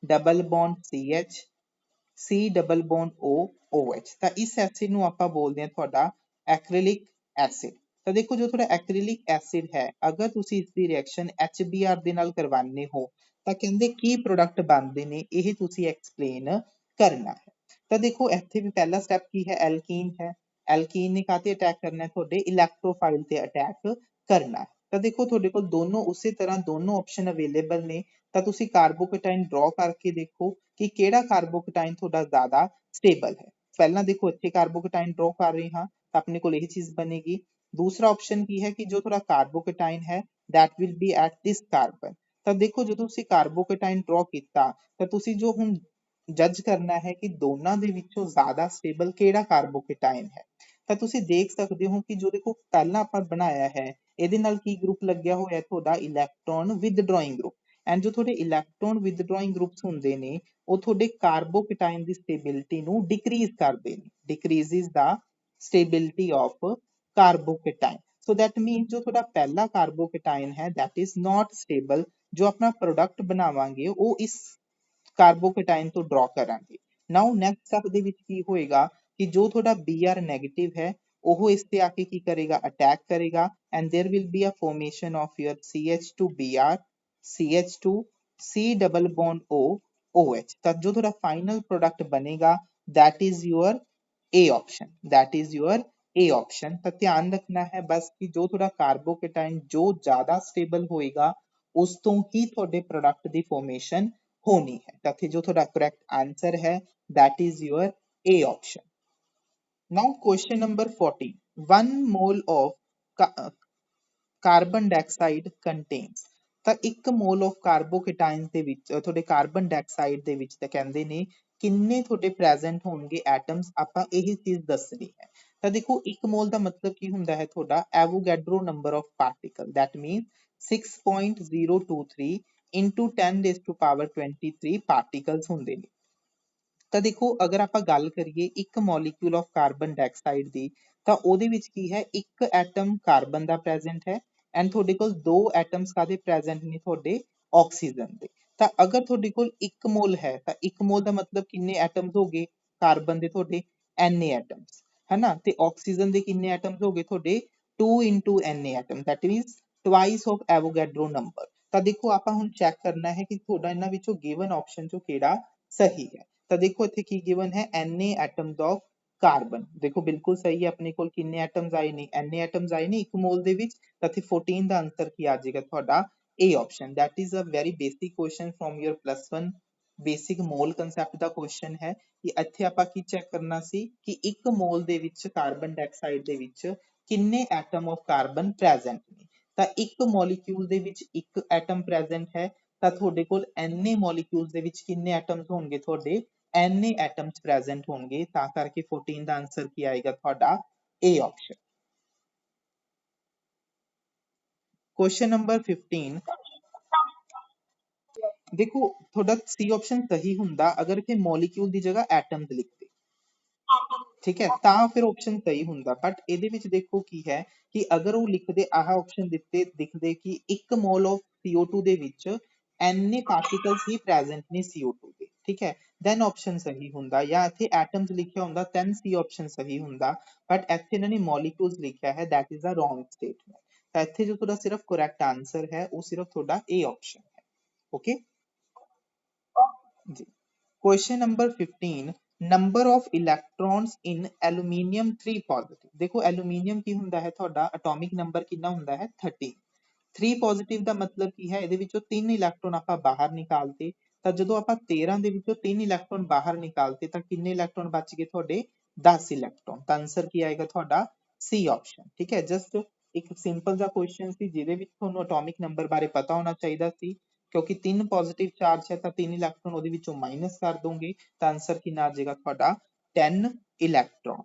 double bond CH C double bond O OH। ਤਾਂ ਇਸ ਐਸਿਡ ਨੂੰ ਆਪਾਂ ਬੋਲਦੇ ਹਾਂ ਤੁਹਾਡਾ acrylic acid। ਤਾਂ ਦੇਖੋ ਜੋ ਤੁਹਾਡਾ acrylic acid ਹੈ ਅਗਰ ਤੁਸੀਂ ਇਸ ਦੀ ਰਿਐਕਸ਼ਨ HBr ਦੇ ਨਾਲ ਕਰਵਾਉਂਦੇ ਹੋ ਤਾਂ ਕਹਿੰਦੇ ਕੀ ਪ੍ਰੋਡਕਟ ਬਣਦੇ ਨੇ ਇਹ ਤੁਸੀਂ ਐਕਸਪਲੇਨ ਕਰਨਾ ਹੈ। ਤਾਂ ਦੇਖੋ ਇੱਥੇ ਵੀ ਪਹਿਲਾ ਸਟੈਪ ਕੀ ਹੈ ਐਲਕੀਨ ਹੈ, ਐਲਕੀਨ ਨੇ ਕਾਤੇ ਅਟੈਕ ਕਰਨਾ ਹੈ ਤੁਹਾਡੇ ਇਲੈਕਟ੍ਰੋਫਾਈਲ ਤੇ ਅਟੈਕ ਕਰਨਾ ਹੈ। ਤਾਂ ਦੇਖੋ ਤੁਹਾਡੇ ਕੋਲ ਦੋਨੋਂ ਉਸੇ ਤਰ੍ਹਾਂ ਦੋਨੋਂ ਆਪਸ਼ਨ ਅਵੇਲੇਬਲ ਨੇ। ਤਾਂ ਤੁਸੀਂ ਕਾਰਬੋਕੇਟਾਈਨ ਡਰਾ ਕਰਕੇ ਦੇਖੋ ਕਿ ਕਿਹੜਾ ਕਾਰਬੋਕੇਟਾਈਨ ਤੁਹਾਡਾ ਜ਼ਿਆਦਾ ਸਟੇਬਲ ਹੈ। ਪਹਿਲਾਂ ਦੇਖੋ ਇੱਥੇ ਕਾਰਬੋਕੇਟਾਈਨ ਡਰਾ ਕਰ ਰਹੇ ਹਾਂ ਤਾਂ ਆਪਣੇ ਕੋਲ ਇਹ ਚੀਜ਼ ਬਣੇਗੀ। ਦੂਸਰਾ ਆਪਸ਼ਨ ਕੀ ਹੈ ਕਿ ਜੋ ਤੁਹਾਡਾ ਕਾਰਬੋਕੇਟਾਈਨ ਹੈ that will be at this carbon। ਤਾਂ ਦੇਖੋ ਜਦੋਂ ਤੁਸੀਂ ਕਾਰਬੋਕੇਟਾਈਨ ਡਰਾ ਕੀਤਾ ਤਾਂ ਤੁਸੀਂ ਜੋ ਹੁਣ ਜੱਜ ਕਰਨਾ ਹੈ ਕਿ ਦੋਨਾਂ ਦੇ ਵਿੱਚੋਂ ਜ਼ਿਆਦਾ ਸਟੇਬਲ ਕਿਹੜਾ ਕਾਰਬੋਕੇਟਾਈਨ ਹੈ। ਤਾਂ ਤੁਸੀਂ ਦੇਖ ਸਕਦੇ ਹੋ ਕਿ ਜੋ ਦੇਖੋ ਪਹਿਲਾਂ ਆਪਾਂ ਬਣਾਇਆ ਹੈ ਇਹਦੇ ਨਾਲ ਕੀ ਗਰੁੱਪ ਲੱਗਿਆ ਹੋਇਆ ਤੁਹਾਡਾ ਇਲੈਕਟ੍ਰੋਨ ਵਿਦਡਰਾਇੰਗ ਗਰੁੱਪ। ਐਂਡ ਜੋ ਤੁਹਾਡੇ ਇਲੈਕਟ੍ਰੋਨ ਵਿਦਡਰਾਇੰਗ ਗਰੁੱਪਸ ਹੁੰਦੇ ਨੇ ਉਹ ਤੁਹਾਡੇ ਕਾਰਬੋਕੇਟਾਈਨ ਦੀ ਸਟੇਬਿਲਿਟੀ ਨੂੰ ਡਿਕਰੀਜ਼ ਕਰਦੇ ਨੇ, ਡਿਕਰੀਜ਼ਿਸ ਦਾ stability of carbocation। so that means ਜੋ ਤੁਹਾਡਾ ਪਹਿਲਾ ਕਾਰਬੋਕੇਟਾਈਨ ਹੈ that is not stable। ਜੋ ਆਪਣਾ ਪ੍ਰੋਡਕਟ ਬਣਾਵਾਂਗੇ ਉਹ ਇਸ ਕਾਰਬੋਕੇਟਾਈਨ ਤੋਂ ਡਰਾ ਕਰਾਂਗੇ। ਨਾਓ ਨੈਕਸਟ ਸਟੈਪ ਦੇ ਵਿੱਚ ਕੀ ਹੋਏਗਾ ਕਿ ਜੋ ਤੁਹਾਡਾ Br ਨੈਗੇਟਿਵ ਹੈ ਉਹ ਇਸ ਤੇ ਆ ਕੇ ਕੀ ਕਰੇਗਾ ਅਟੈਕ ਕਰੇਗਾ and there will be a formation of your CH2Br CH2 C double bond O OH। ਤਾਂ ਜੋ ਤੁਹਾਡਾ ਫਾਈਨਲ ਪ੍ਰੋਡਕਟ ਬਣੇਗਾ that is your A option, that is your A option। ਤਾਂ ਧਿਆਨ ਰੱਖਣਾ ਹੈ ਬਸ ਕਿ ਜੋ ਤੁਹਾਡਾ ਕਾਰਬੋਕੇਟਾਈਨ ਜੋ ਜ਼ਿਆਦਾ ਸਟੇਬਲ ਹੋਏਗਾ ਉਸ ਤੋਂ ਹੀ ਤੁਹਾਡੇ ਪ੍ਰੋਡਕਟ ਦੀ ਫਾਰਮੇਸ਼ਨ ਹੋਣੀ ਹੈ। ਤਾਂ ਇੱਥੇ ਜੋ ਤੁਹਾਡਾ ਕਰੈਕਟ ਆਨਸਰ ਹੈ that is your A option। Now question number 14, 1 mole of carbon dioxide contains, ਤਾਂ 1 ਮੋਲ ਆਫ ਕਾਰਬੋਕੇਟਾਇਨਸ ਦੇ ਵਿੱਚ ਤੁਹਾਡੇ ਕਾਰਬਨ ਡਾਈਆਕਸਾਈਡ ਦੇ ਵਿੱਚ ਤਾਂ ਕਹਿੰਦੇ ਨੇ ਕਿੰਨੇ ਤੁਹਾਡੇ ਪ੍ਰੈਜ਼ੈਂਟ ਹੋਣਗੇ ਐਟਮਸ, ਆਪਾਂ ਇਹੀ ਚੀਜ਼ ਦੱਸਣੀ ਹੈ। ਤਾਂ ਦੇਖੋ 1 ਮੋਲ ਦਾ ਮਤਲਬ ਕੀ ਹੁੰਦਾ ਹੈ ਤੁਹਾਡਾ Avogadro number of particle, that means 6.023 into 10 raised to power 23 particles ਹੁੰਦੇ ਨੇ। ਤਾਂ ਦੇਖੋ ਅਗਰ ਆਪਾਂ ਗੱਲ ਕਰੀਏ ਇੱਕ ਮੋਲੀਕਿਊਲ ਆਫ ਕਾਰਬਨ ਡਾਈਆਕਸਾਈਡ ਦੀ, ਤਾਂ ਉਹਦੇ ਵਿੱਚ ਕੀ ਹੈ, ਇੱਕ ਐਟਮ ਕਾਰਬਨ ਦਾ ਪ੍ਰੈਜ਼ੈਂਟ ਹੈ ਐਂਡ ਤੁਹਾਡੇ ਕੋਲ ਦੋ ਐਟਮਸ ਕਾਦੇ ਪ੍ਰੈਜ਼ੈਂਟ ਨੇ ਤੁਹਾਡੇ ਆਕਸੀਜਨ ਦੇ। ਤਾਂ ਅਗਰ ਤੁਹਾਡੇ ਕੋਲ 1 ਮੋਲ ਹੈ ਤਾਂ 1 ਮੋਲ ਦਾ ਮਤਲਬ ਕਿੰਨੇ ਐਟਮਸ ਹੋ ਗਏ ਕਾਰਬਨ ਦੇ ਤੁਹਾਡੇ Na ਐਟਮਸ, ਹੈਨਾ, ਤੇ ਆਕਸੀਜਨ ਦੇ ਕਿੰਨੇ ਐਟਮਸ ਹੋ ਗਏ ਤੁਹਾਡੇ 2 into Na atom, that means twice of Avogadro number. ਤਾਂ ਦੇਖੋ ਆਪਾਂ ਹੁਣ ਚੈੱਕ ਕਰਨਾ ਹੈ ਕਿ ਤੁਹਾਡਾ ਇਹਨਾਂ ਵਿੱਚੋਂ ਗਿਵਨ ਆਪਸ਼ਨ ਚੋਂ ਕਿਹੜਾ ਸਹੀ ਹੈ। ਤਾਂ ਦੇਖੋ ਇੱਥੇ ਕੀ ਗਿਵਨ ਹੈ Na ਐਟਮਸ ਆਫ ਕਾਰਬਨ, ਦੇਖੋ ਬਿਲਕੁਲ ਸਹੀ ਹੈ, ਆਪਣੇ ਕੋਲ ਕਿੰਨੇ ਐਟਮਸ ਆਏ ਨੇ Na ਐਟਮਸ ਆਏ ਨੇ 1 ਮੋਲ ਦੇ ਵਿੱਚ, ਤਾਂ ਇੱਥੇ 14 ਦਾ ਆਂਸਰ ਕੀ ਆ ਜਾਏਗਾ ਤੁਹਾਡਾ A option. That is a very basic question from your +1 basic mole concept ਦਾ ਕੁਐਸਚਨ ਹੈ ਕਿ ਇੱਥੇ ਆਪਾਂ ਕੀ ਚੈੱਕ ਕਰਨਾ ਸੀ ਕਿ 1 ਮੋਲ ਦੇ ਵਿੱਚ ਕਾਰਬਨ ਡਾਈਆਕਸਾਈਡ ਦੇ ਵਿੱਚ ਕਿੰਨੇ ਐਟਮ ਆਫ ਕਾਰਬਨ ਪ੍ਰੈਜ਼ੈਂਟ ਨੇ। ਤਾਂ ਇੱਕ ਮੋਲੀਕਿਊਲ ਦੇ ਵਿੱਚ ਇੱਕ ਐਟਮ ਪ੍ਰੈਜ਼ੈਂਟ ਹੈ, ਤਾਂ ਤੁਹਾਡੇ ਕੋਲ Na ਮੋਲੀਕਿਊਲਸ ਦੇ ਵਿੱਚ ਕਿੰਨੇ ਐਟਮਸ ਹੋਣਗੇ ਤੁਹਾਡੇ Na ਐਟਮਸ ਪ੍ਰੈਜ਼ੈਂਟ ਹੋਣਗੇ, ਤਾਂ ਕਰਕੇ 14 ਦਾ ਆਂਸਰ ਕੀ ਆਏਗਾ ਤੁਹਾਡਾ A ਆਪਸ਼ਨ। क्वेश्चन नंबर 15, देखो थोड़ा सी ऑप्शन सही हुंदा अगर इथे मॉलिक्यूल ਦੀ ਜਗ੍ਹਾ ਐਟਮਸ ਲਿਖਦੇ, ਠੀਕ ਹੈ, ਤਾਂ ਫਿਰ ਆਪਸ਼ਨ ਸਹੀ ਹੁੰਦਾ। ਬਟ ਇਹਦੇ ਵਿੱਚ ਦੇਖੋ ਕੀ ਹੈ ਕਿ ਅਗਰ ਉਹ ਲਿਖਦੇ ਆਹ ਆਪਸ਼ਨ ਦਿੱਤੇ ਦਿਖਦੇ ਕਿ 1 ਮੋਲ ਆਫ CO2 ਦੇ ਵਿੱਚ ਐਨੇ ਪਾਰਟੀਕਲਸ ਹੀ ਪ੍ਰੈਜ਼ੈਂਟ ਨੇ CO2 ਦੇ, ਠੀਕ ਹੈ, ਦੈਨ ਆਪਸ਼ਨ ਸਹੀ ਹੁੰਦਾ, ਜਾਂ ਇੱਥੇ ਐਟਮਸ ਲਿਖਿਆ ਹੁੰਦਾ ਦੈਨ ਸੀ ਆਪਸ਼ਨ ਸਹੀ ਹੁੰਦਾ। ਬਟ ਇੱਥੇ ਇਹਨਾਂ ਨੇ ਮੋਲੀਕਿਊਲਸ ਲਿਖਿਆ ਹੈ, that is a wrong statement. ਤਾਂ ਇੱਥੇ ਜੋ ਤੁਹਾਡਾ ਸਿਰਫ ਕਰੈਕਟ ਆਂਸਰ ਹੈ ਉਹ ਸਿਰਫ ਤੁਹਾਡਾ A ਆਪਸ਼ਨ ਹੈ। ਓਕੇ जी। Question number 15, number of electrons in aluminium 3 positive. देखो एल्यूमीनियम की हुंदा है ਤੁਹਾਡਾ एटॉमिक नंबर कितना हुंदा है 13। 3 पॉजिटिव ਦਾ ਮਤਲਬ ਕੀ ਹੈ, ਇਹਦੇ ਵਿੱਚੋਂ 3 ਇਲੈਕਟ੍ਰੋਨ ਆਪਾਂ ਬਾਹਰ ਨਿਕਾਲਤੇ, ਤਾਂ ਜਦੋਂ ਆਪਾਂ 13 ਦੇ ਵਿੱਚੋਂ 3 ਇਲੈਕਟ੍ਰੋਨ ਬਾਹਰ ਨਿਕਾਲਤੇ ਤਾਂ ਕਿੰਨੇ ਇਲੈਕਟ੍ਰੋਨ ਬਚ ਗਏ ਤੁਹਾਡੇ 10 ਇਲੈਕਟ੍ਰੋਨ। ਤਾਂ ਆਂਸਰ ਕੀ ਆਏਗਾ ਤੁਹਾਡਾ C ਆਪਸ਼ਨ, ਠੀਕ ਹੈ। ਜਸਟ ਇੱਕ ਸਿੰਪਲ ਜਿਹਾ ਕੁਐਸਚਨ ਸੀ ਜਿਹਦੇ ਵਿੱਚ ਤੁਹਾਨੂੰ ਐਟॉमिक ਨੰਬਰ ਬਾਰੇ ਪਤਾ ਹੋਣਾ ਚਾਹੀਦਾ ਸੀ, ਕਿਉਂਕਿ 3 ਪੋਜ਼ਿਟਿਵ ਚਾਰਜ ਹੈ ਤਾਂ 3 ਇਲੈਕਟ੍ਰੋਨ ਉਹਦੇ ਵਿੱਚੋਂ ਮਾਈਨਸ ਕਰ ਦੋਗੇ, ਤਾਂ ਆਂਸਰ ਕਿੰਨਾ ਆ ਜਾਏਗਾ ਤੁਹਾਡਾ 10 ਇਲੈਕਟ੍ਰੋਨ।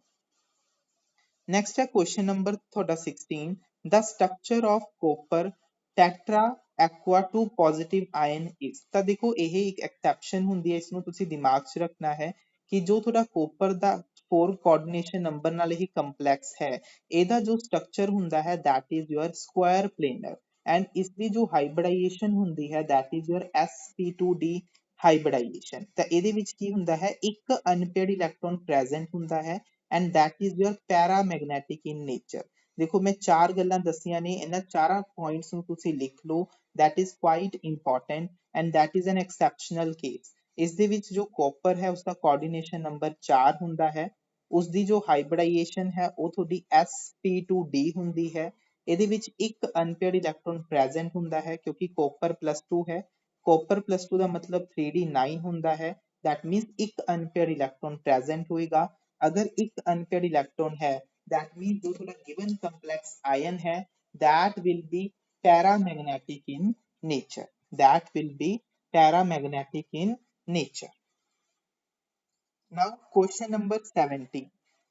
नेक्स्ट है क्वेश्चन नंबर थोड़ा 16, the structure of copper tetra aqua 2 positive ion is. ਤਾਂ ਦੇਖੋ ਇਹ ਇੱਕ ਐਕਸੈਪਸ਼ਨ ਹੁੰਦੀ ਹੈ, ਇਸ ਨੂੰ ਤੁਸੀਂ ਦਿਮਾਗ 'ਚ ਰੱਖਣਾ ਹੈ ਕਿ ਜੋ ਤੁਹਾਡਾ ਕੋਪਰ ਦਾ 4 ਕੋਆਰਡੀਨੇਸ਼ਨ ਨੰਬਰ ਨਾਲ ਇਹ ਕੰਪਲੈਕਸ ਹੈ, ਇਹਦਾ ਜੋ ਸਟਰਕਚਰ ਹੁੰਦਾ ਹੈ that is your square planar, and ਇਸ ਦੀ ਜੋ ਹਾਈਬ੍ਰਿਡਾਈਜੇਸ਼ਨ ਹੁੰਦੀ ਹੈ that is your sp2d hybridisation. ਤਾਂ ਇਹਦੇ ਵਿੱਚ ਕੀ ਹੁੰਦਾ ਹੈ, ਇੱਕ ਅਨਪੇਅਰਡ ਇਲੈਕਟ੍ਰੋਨ ਪ੍ਰੈਜ਼ੈਂਟ ਹੁੰਦਾ ਹੈ and that is your paramagnetic in nature। देखो मैं चार गल्लां दसियां ने, इन्हां चारां points ਨੂੰ ਤੁਸੀਂ ਲਿਖ ਲਓ, that is quite important and that is an exceptional case। ਇਸ ਦੇ ਵਿੱਚ ਜੋ ਕਾਪਰ ਹੈ ਉਸਦਾ ਕੋਆਰਡੀਨੇਸ਼ਨ ਨੰਬਰ 4 ਹੁੰਦਾ ਹੈ, ਉਸ ਦੀ ਜੋ ਹਾਈਬ੍ਰਿਡਾਈਜੇਸ਼ਨ ਹੈ ਉਹ ਤੁਹਾਡੀ sp2d ਹੁੰਦੀ ਹੈ, ਇਹਦੇ ਵਿੱਚ ਇੱਕ ਅਨਪੇਅਰਡ ਇਲੈਕਟ੍ਰੋਨ ਪ੍ਰੈਜ਼ੈਂਟ ਹੁੰਦਾ ਹੈ ਕਿਉਂਕਿ ਕਾਪਰ +2 ਹੈ, ਕਾਪਰ +2 ਦਾ ਮਤਲਬ 3d9 ਹੁੰਦਾ ਹੈ, that means ਇੱਕ ਅਨਪੇਅਰਡ ਇਲੈਕਟ੍ਰੋਨ ਪ੍ਰੈਜ਼ੈਂਟ ਹੋਏਗਾ। अगर एक अनपेयर्ड इलेक्ट्रॉन है that means जो थोड़ा given complex ion है that will be paramagnetic in nature, that will be paramagnetic in nature। Now question number 17,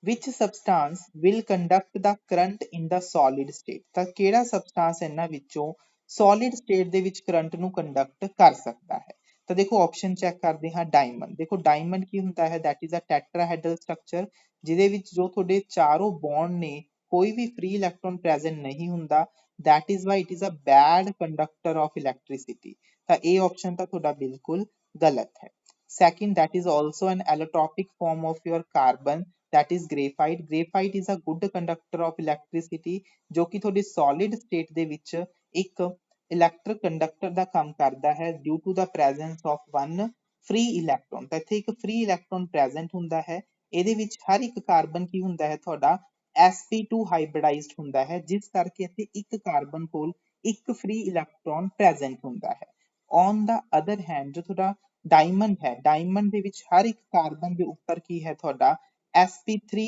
which substance will conduct the current in the solid state। ਤਾਂ ਕਿਹੜਾ substance ਇਹਨਾਂ ਵਿੱਚੋਂ solid state ਦੇ ਵਿੱਚ current ਨੂੰ conduct ਕਰ ਸਕਦਾ ਹੈ। ਤਾਂ ਦੇਖੋ ਆਪਸ਼ਨ ਚੈੱਕ ਕਰਦੇ ਹਾਂ, ਡਾਇਮੰਡ। ਦੇਖੋ ਡਾਇਮੰਡ ਕੀ ਹੁੰਦਾ ਹੈ, that is a tetrahedral structure ਜਿਹਦੇ ਵਿੱਚ ਜੋ ਤੁਹਾਡੇ ਚਾਰੋਂ ਬੌਂਡ ਨੇ ਕੋਈ ਵੀ ਫ੍ਰੀ ਇਲੈਕਟ੍ਰੋਨ ਪ੍ਰੈਜ਼ੈਂਟ ਨਹੀਂ ਹੁੰਦਾ, that is why it is a bad conductor of electricity। ਤਾਂ ਇਹ ਆਪਸ਼ਨ ਤਾਂ ਤੁਹਾਡਾ ਬਿਲਕੁਲ ਗਲਤ ਹੈ। Second, that is also an allotropic form of your carbon, that is graphite। Graphite is a good conductor of electricity ਜੋ ਕਿ ਤੁਹਾਡੀ solid state ਦੇ ਵਿੱਚ ਇੱਕ ਇਲੈਕਟ੍ਰਿਕ ਕੰਡਕਟਰ ਦਾ ਕੰਮ ਕਰਦਾ ਹੈ due to the presence of one free electron। ਤਾਂ ਇੱਥੇ ਇੱਕ free electron present ਹੁੰਦਾ ਹੈ, ਇਹਦੇ ਵਿੱਚ ਹਰ ਇੱਕ ਕਾਰਬਨ ਕੀ ਹੁੰਦਾ ਹੈ ਤੁਹਾਡਾ sp2 ਹਾਈਬ੍ਰਿਡਾਈਜ਼ਡ ਹੁੰਦਾ ਹੈ, ਜਿਸ ਕਰਕੇ ਇੱਥੇ ਇੱਕ ਕਾਰਬਨ ਕੋਲ ਇੱਕ free electron present ਹੁੰਦਾ ਹੈ। on the other hand ਜੋ ਤੁਹਾਡਾ ਡਾਇਮੰਡ ਹੈ, ਡਾਇਮੰਡ ਦੇ ਵਿੱਚ ਹਰ ਇੱਕ ਕਾਰਬਨ ਦੇ ਉੱਪਰ ਕੀ ਹੈ ਤੁਹਾਡਾ sp3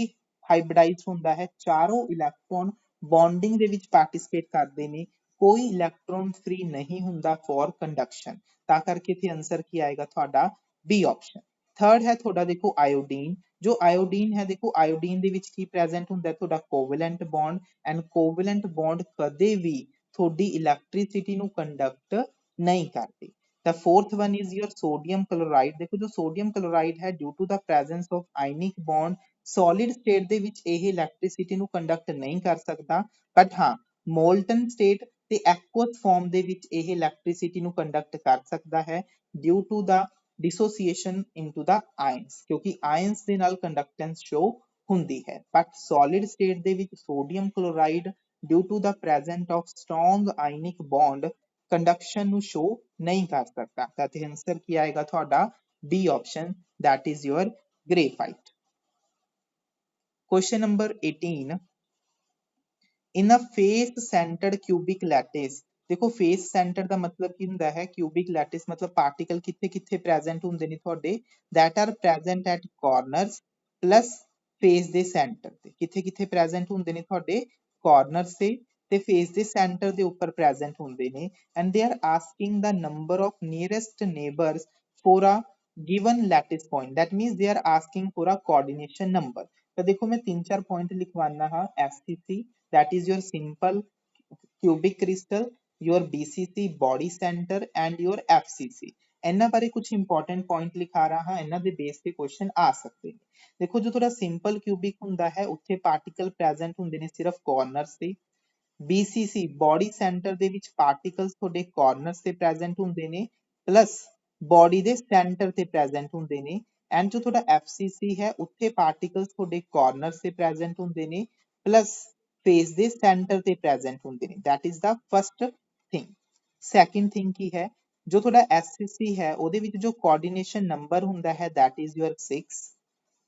ਹਾਈਬ੍ਰਿਡਾਈਜ਼ ਹੁੰਦਾ ਹੈ, ਚਾਰੋਂ ਇਲੈਕਟ੍ਰੋਨ ਬੌਂਡਿੰਗ ਦੇ ਵਿੱਚ ਪਾਰਟਿਸਿਪੇਟ ਕਰਦੇ ਨੇ, ਕੋਈ ਇਲੈਕਟ੍ਰੋਨ ਫ੍ਰੀ ਨਹੀਂ ਹੁੰਦਾ ਫॉर ਕੰਡਕਸ਼ਨ। ਤਾਂ ਕਰਕੇ ਇੱਥੇ ਆਨਸਰ ਕੀ ਆਏਗਾ ਤੁਹਾਡਾ ਬੀ ਆਪਸ਼ਨ। ਥਰਡ ਹੈ ਤੁਹਾਡਾ ਦੇਖੋ ਆਇਓਡੀਨ। ਜੋ ਆਇਓਡੀਨ ਹੈ ਦੇਖੋ ਆਇਓਡੀਨ ਦੇ ਵਿੱਚ ਕੀ ਪ੍ਰੈਜ਼ੈਂਟ ਹੁੰਦਾ ਤੁਹਾਡਾ ਕੋਵੈਲੈਂਟ ਬੌਂਡ, ਐਂਡ ਕੋਵੈਲੈਂਟ ਬੌਂਡ ਕਦੇ ਵੀ ਤੁਹਾਡੀ ਇਲੈਕਟ੍ਰਿਸਿਟੀ ਨੂੰ ਕੰਡਕਟ ਨਹੀਂ ਕਰਦੀ। The fourth one is your sodium chloride। देखो जो sodium chloride है due to the presence of ionic bond solid state ਦੇ ਵਿੱਚ ਇਹ electricity ਨੂੰ conduct ਨਹੀਂ ਕਰ ਸਕਦਾ, but ਹਾਂ molten state ਤੇ aqueous form ਦੇ ਵਿੱਚ ਇਹ electricity ਨੂੰ conduct ਕਰ ਸਕਦਾ ਹੈ due to the dissociation into the ions, ਕਿਉਂਕਿ ions ਦੇ ਨਾਲ conductance show ਹੁੰਦੀ ਹੈ। but solid state ਦੇ ਵਿੱਚ sodium chloride due to the presence of strong ionic bond conduction ਨੂੰ ਸ਼ੋ ਨਹੀਂ ਕਰ ਸਕਦਾ। ਤਾਂ ਇੱਥੇ ਆਨਸਰ ਕੀ ਆਏਗਾ ਤੁਹਾਡਾ B option, that is your graphite। Question number 18, in a face centered cubic lattice। देखो face centered ਦਾ ਮਤਲਬ ਕੀ ਹੁੰਦਾ ਹੈ, cubic lattice ਮਤਲਬ ਪਾਰਟੀਕਲ ਕਿੱਥੇ ਕਿੱਥੇ ਪ੍ਰੈਜ਼ੈਂਟ ਹੁੰਦੇ ਨੇ ਤੁਹਾਡੇ, that are present at corners plus face ਦੇ center ਤੇ, ਕਿੱਥੇ ਕਿੱਥੇ ਪ੍ਰੈਜ਼ੈਂਟ ਹੁੰਦੇ ਨੇ ਤੁਹਾਡੇ corners ਤੇ face ਦੇ center ਦੇ ਉੱਪਰ ਪ੍ਰੈਜ਼ੈਂਟ ਹੁੰਦੇ ਨੇ, and they are asking the number of nearest neighbors for a given lattice point, that means they are asking for a coordination number। ਤਾਂ ਦੇਖੋ ਮੈਂ ਤਿੰਨ ਚਾਰ ਪੁਆਇੰਟ ਲਿਖਵਾਨਾ ਹਾਂ, FCC that is your simple cubic crystal, your BCC body center and your FCC। ਇਹਨਾਂ ਬਾਰੇ ਕੁਝ important point ਲਿਖਾ ਰਹਾ ਹਾਂ, ਇਹਨਾਂ ਦੇ ਬੇਸ ਤੇ ਕੁਐਸਚਨ ਆ ਸਕਦੇ ਨੇ। ਦੇਖੋ ਜੋ ਤੁਹਾਡਾ ਸਿੰਪਲ ਕਿਊਬਿਕ ਹੁੰਦਾ ਹੈ ਉੱਥੇ ਪਾਰਟੀਕਲ ਪ੍ਰੈਜ਼ੈਂਟ ਹੁੰਦੇ ਨੇ ਸਿਰਫ ਕਾਰਨਰਸ ਤੇ, BCC ਬੋਡੀ ਸੈਂਟਰ ਦੇ ਵਿੱਚ ਪਾਰਟੀਕਲਸ ਤੁਹਾਡੇ ਕਾਰਨਰਸ ਤੇ ਪ੍ਰੈਜ਼ੈਂਟ ਹੁੰਦੇ ਨੇ ਪਲੱਸ ਬੋਡੀ ਦੇ ਸੈਂਟਰ ਤੇ ਪ੍ਰੈਜ਼ੈਂਟ ਹੁੰਦੇ ਨੇ, ਐਂਡ ਜੋ ਤੁਹਾਡਾ FCC ਹੈ ਉੱਥੇ ਪਾਰਟੀਕਲਸ ਤੁਹਾਡੇ ਕਾਰਨਰਸ ਤੇ ਪ੍ਰੈਜ਼ੈਂਟ ਹੁੰਦੇ ਨੇ ਪਲੱਸ ਫੇਸ ਦੇ ਸੈਂਟਰ ਤੇ ਪ੍ਰੈਜ਼ੈਂਟ ਹੁੰਦੇ ਨੇ। that is the first thing। second thing ਕੀ ਹੈ, ਜੋ ਤੁਹਾਡਾ SCC ਹੈ ਉਹਦੇ ਵਿੱਚ ਜੋ ਕੋਆਰਡੀਨੇਸ਼ਨ ਨੰਬਰ ਹੁੰਦਾ ਹੈ that is your 6,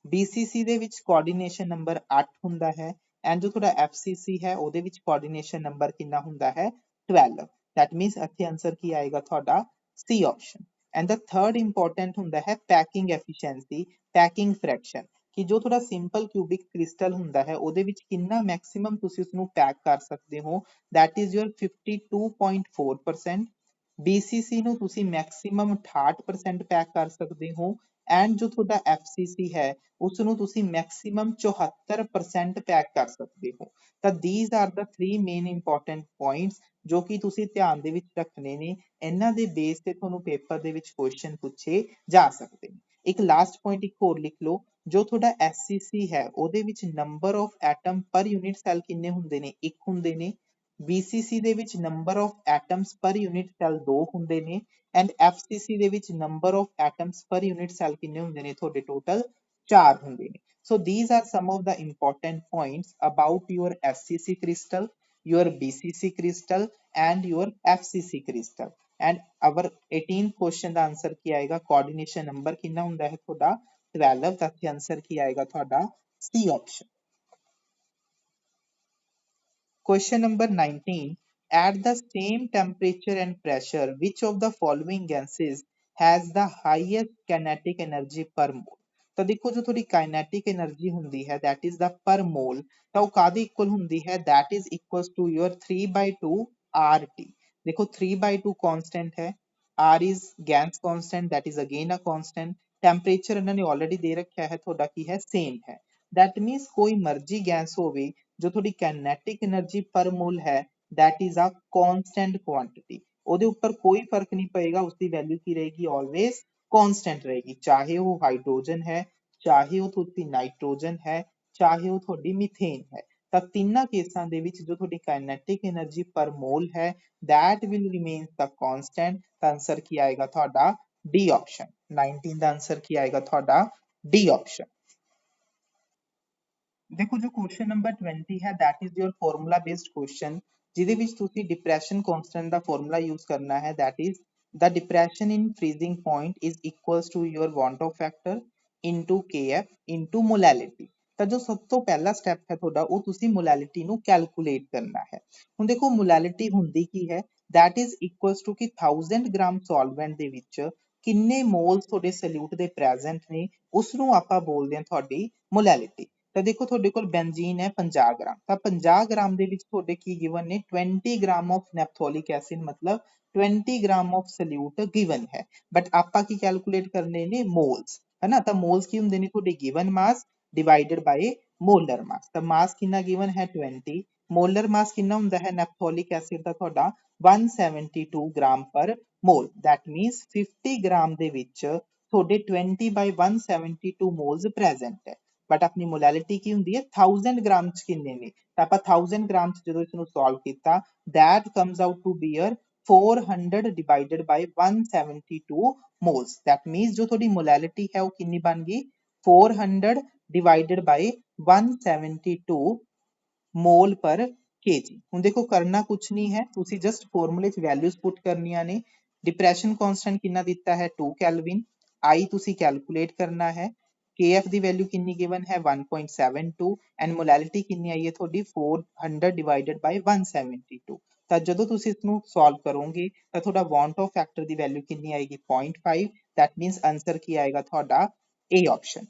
BCC ਦੇ ਵਿੱਚ ਕੋਆਰਡੀਨੇਸ਼ਨ ਨੰਬਰ 8 ਹੁੰਦਾ ਹੈ, ਐਂਡ ਜੋ ਤੁਹਾਡਾ FCC ਹੈ ਉਹਦੇ ਵਿੱਚ ਕੋਆਰਡੀਨੇਸ਼ਨ ਨੰਬਰ ਕਿੰਨਾ ਹੁੰਦਾ ਹੈ 12। that means ਇੱਥੇ ਆਨਸਰ ਕੀ ਆਏਗਾ ਤੁਹਾਡਾ C option. And the third important ਹੁੰਦਾ ਹੈ ਪੈਕਿੰਗ ਐਫੀਸ਼ੀਐਂਸੀ, ਪੈਕਿੰਗ ਫ੍ਰੈਕਸ਼ਨ, ਕਿ ਜੋ ਤੁਹਾਡਾ ਸਿੰਪਲ ਕਿਊਬਿਕ ਕ੍ਰਿਸਟਲ ਹੁੰਦਾ ਹੈ ਉਹਦੇ ਵਿੱਚ ਕਿੰਨਾ ਮੈਕਸਿਮਮ ਤੁਸੀਂ ਉਸਨੂੰ ਪੈਕ ਕਰ ਸਕਦੇ ਹੋ, that is your 52.4%। BCC ਨੂੰ ਤੁਸੀਂ ਮੈਕਸਿਮਮ 68% ਪੈਕ ਕਰ ਸਕਦੇ ਹੋ, ਐਂਡ ਜੋ ਤੁਹਾਡਾ FCC ਹੈ ਉਸ ਨੂੰ ਤੁਸੀਂ ਮੈਕਸਿਮਮ 74% ਪੈਕ ਕਰ ਸਕਦੇ ਹੋ। ਤਾਂ these are the three main important points ਜੋ ਕਿ ਤੁਸੀਂ ਧਿਆਨ ਦੇ ਵਿੱਚ ਰੱਖਣੇ ਨੇ, ਇਹਨਾਂ ਦੇ ਬੇਸ ਤੇ ਤੁਹਾਨੂੰ ਪੇਪਰ ਦੇ ਵਿੱਚ ਕੁਐਸਚਨ ਪੁੱਛੇ ਜਾ ਸਕਦੇ ਨੇ। ਇੱਕ ਲਾਸਟ ਪੁਆਇੰਟ ਇੱਕ ਹੋਰ ਲਿਖ ਲਓ, ਜੋ ਤੁਹਾਡਾ SCC ਹੈ ਉਹਦੇ ਵਿੱਚ ਨੰਬਰ ਆਫ ਐਟਮ ਪਰ ਯੂਨਿਟ ਸੈੱਲ ਕਿੰਨੇ ਹੁੰਦੇ ਨੇ, 1 ਹੁੰਦੇ ਨੇ। BCC ਦੇ ਵਿੱਚ ਨੰਬਰ ਆਫ ਐਟਮਸ ਪਰ ਯੂਨਿਟ ਸੈੱਲ 2 ਹੁੰਦੇ ਨੇ, ਐਂਡ FCC ਦੇ ਵਿੱਚ ਨੰਬਰ ਆਫ ਐਟਮਸ ਪਰ ਯੂਨਿਟ ਸੈੱਲ ਕਿੰਨੇ ਹੁੰਦੇ ਨੇ ਤੁਹਾਡੇ ਟੋਟਲ 4 ਹੁੰਦੇ ਨੇ। So these are some of the important points about your SCC crystal, your BCC crystal and your FCC crystal। and our 18th question ਦਾ ਆਨਸਰ ਕੀ ਆਏਗਾ, ਕੋਆਰਡੀਨੇਸ਼ਨ ਨੰਬਰ ਕਿੰਨਾ ਹੁੰਦਾ ਹੈ ਤੁਹਾਡਾ 12। ਤਾਂ ਇੱਥੇ ਆਨਸਰ ਕੀ ਆਏਗਾ ਤੁਹਾਡਾ C option. Question number 19, at the same temperature and pressure which of the following gases has the highest kinetic energy per mole। ਤਾਂ ਦੇਖੋ ਜੋ ਤੁਹਾਡੀ ਕਾਈਨੈਟਿਕ એનર્ਜੀ ਹੁੰਦੀ ਹੈ that is the per mole, ਤਾਂ ਉਹ ਕਾਹਦੇ ਇਕੁਅਲ ਹੁੰਦੀ ਹੈ, that is equals to your 3/2 RT। ਦੇਖੋ 3/2 constant ਹੈ, R is gas constant, that is again a constant। Temperature ਇਹਨਾਂ ਨੇ ਆਲਰੇਡੀ ਦੇ ਰੱਖਿਆ ਹੈ ਤੁਹਾਡਾ ਕੀ ਹੈ ਸੇਮ ਹੈ, that means ਕੋਈ ਮਰਜ਼ੀ ਗੈਸ ਹੋਵੇ ਜੋ ਤੁਹਾਡੀ ਕਾਈਨੈਟਿਕ એનર્ਜੀ ਪਰ ਮੋਲ ਹੈ that is a constant quantity, ਉਹਦੇ ਉੱਪਰ ਕੋਈ ਫਰਕ ਨਹੀਂ ਪਏਗਾ, ਉਸਦੀ ਵੈਲਿਊ ਕੀ ਰਹੇਗੀ always constant ਰਹੇਗੀ, ਚਾਹੇ ਉਹ ਹਾਈਡਰੋਜਨ ਹੈ, ਚਾਹੇ ਉਹ ਤੁਹਾਡੀ ਨਾਈਟ੍ਰੋਜਨ ਹੈ, ਚਾਹੇ ਉਹ ਤੁਹਾਡੀ ਮੀਥੇਨ ਹੈ। ਤਾਂ ਤਿੰਨਾਂ ਕੇਸਾਂ ਦੇ ਵਿੱਚ ਜੋ ਤੁਹਾਡੀ ਕਾਈਨੈਟਿਕ એનર્ਜੀ ਪਰ ਮੋਲ ਹੈ that will remain the constant। ਤਾਂ ਆਨਸਰ ਕੀ ਆਏਗਾ ਤੁਹਾਡਾ ਡੀ ਆਪਸ਼ਨ। 19 ਦਾ ਆਨਸਰ ਕੀ ਆਏਗਾ ਤੁਹਾਡਾ ਡੀ ਆਪਸ਼ਨ। ਦੇਖੋ ਜੋ ਕੁਐਸਚਨ ਨੰਬਰ 20 ਹੈ that is your formula based question, ਜਿਹਦੇ ਵਿੱਚ ਤੁਸੀਂ ਡਿਪਰੈਸ਼ਨ ਕਨਸਟੈਂਟ ਦਾ ਫਾਰਮੂਲਾ ਯੂਜ਼ ਕਰਨਾ ਹੈ that is the depression in freezing point is equals to your want of factor into kf into molality। ਤਾਂ ਜੋ ਸਭ ਤੋਂ ਪਹਿਲਾ ਸਟੈਪ ਹੈ ਤੁਹਾਡਾ ਉਹ ਤੁਸੀਂ ਮੋਲੈਲਿਟੀ ਨੂੰ ਕੈਲਕੂਲੇਟ ਕਰਨਾ ਹੈ। ਹੁਣ ਦੇਖੋ ਮੋਲੈਲਿਟੀ ਹੁੰਦੀ ਕੀ ਹੈ that is equals to ਕਿ 1000 ਗ੍ਰਾਮ ਸੋਲਵੈਂਟ ਦੇ ਵਿੱਚ ਕਿੰਨੇ ਮੋਲਸ ਤੁਹਾਡੇ ਸੋਲਿਊਟ ਦੇ ਪ੍ਰੈਜ਼ੈਂਟ ਨੇ, ਉਸ ਨੂੰ ਆਪਾਂ ਬੋਲਦੇ ਹਾਂ ਤੁਹਾਡੀ ਮੋਲੈਲਿਟੀ। ਤਾਂ ਦੇਖੋ ਤੁਹਾਡੇ ਕੋਲ ਬੈਂਜ਼ੀਨ ਹੈ 50 ਗ੍ਰਾਮ, ਤਾਂ 50 ਗ੍ਰਾਮ ਦੇ ਵਿੱਚ ਤੁਹਾਡੇ ਕੀ ਗਿਵਨ ਨੇ 20 ਗ੍ਰਾਮ ਆਫ ਨੈਪਥੋਲਿਕ ਐਸਿਡ, ਮਤਲਬ 20 ਗ੍ਰਾਮ ਆਫ ਸੋਲਿਊਟ ਗਿਵਨ ਹੈ। ਬਟ ਆਪਾਂ ਕੀ ਕੈਲਕੂਲੇਟ ਕਰਨੇ ਨੇ ਮੋਲਸ, ਹੈ ਨਾ। ਤਾਂ ਮੋਲਸ ਕੀ ਹੁੰਦੇ ਨੇ ਤੁਹਾਡੇ ਗਿਵਨ ਮਾਸ ਡਿਵਾਈਡਡ ਬਾਈ ਮੋਲਰ ਮਾਸ। ਤਾਂ ਮਾਸ ਕਿੰਨਾ ਗਿਵਨ ਹੈ 20, ਮੋਲਰ ਮਾਸ ਕਿੰਨਾ ਹੁੰਦਾ ਹੈ ਨੈਪਥੋਲਿਕ ਐਸਿਡ ਦਾ ਤੁਹਾਡਾ 172 ਗ੍ਰਾਮ ਪਰ ਮੋਲ, that means 50 ਗ੍ਰਾਮ ਦੇ ਵਿੱਚ ਤੁਹਾਡੇ 20 by 172 ਮੋਲਸ ਪ੍ਰੈਜ਼ੈਂਟ ਹੈ। ਬਟ ਆਪਣੀ ਮੋਲੈਲਿਟੀ ਕੀ ਹੁੰਦੀ ਹੈ 1000 ਗ੍ਰਾਮ ਚ ਕਿੰਨੇ ਨੇ, ਤਾਂ ਆਪਾਂ 1000 ਗ੍ਰਾਮ ਚ ਜਦੋਂ ਇਸਨੂੰ ਸੋਲਵ ਕੀਤਾ that comes out to be 400 divided by 172 moles, that means ਜੋ ਤੁਹਾਡੀ ਮੋਲੈਲਿਟੀ ਹੈ ਉਹ ਕਿੰਨੀ ਬਣ ਗਈ 400 divided by 172 ਮੋਲ ਪਰ kg। ਹੁਣ ਦੇਖੋ ਕਰਨਾ ਕੁਛ ਨਹੀਂ ਹੈ, ਤੁਸੀਂ ਜਸਟ ਫਾਰਮੂਲੇ ਚ ਵੈਲਿਊਜ਼ ਪੁੱਟ ਕਰਨੀਆਂ ਨੇ। ਡਿਪਰੈਸ਼ਨ ਕਾਂਸਟੈਂਟ ਕਿੰਨਾ ਦਿੱਤਾ ਹੈ 2 ਕੈਲਵਿਨ, I ਤੁਸੀਂ ਕੈਲਕੂਲੇਟ ਕਰਨਾ ਹੈ, KF ਦੀ ਵੈਲਿਊ ਕਿੰਨੀ ਗਿਵਨ ਹੈ 1.72 ਐਂਡ ਮੋਲੈਲਿਟੀ ਕਿੰਨੀ ਆਈ ਹੈ ਤੁਹਾਡੀ 400 divided by 172। ਤਾਂ ਜਦੋਂ ਤੁਸੀਂ ਇਸਨੂੰ ਸੋਲਵ ਕਰੋਗੇ ਤਾਂ ਤੁਹਾਡਾ want of factor the value ਕਿੰਨੀ ਆਏਗੀ 0.5, that means ਆਨਸਰ ਕੀ ਆਏਗਾ ਤੁਹਾਡਾ A ਆਪਸ਼ਨ।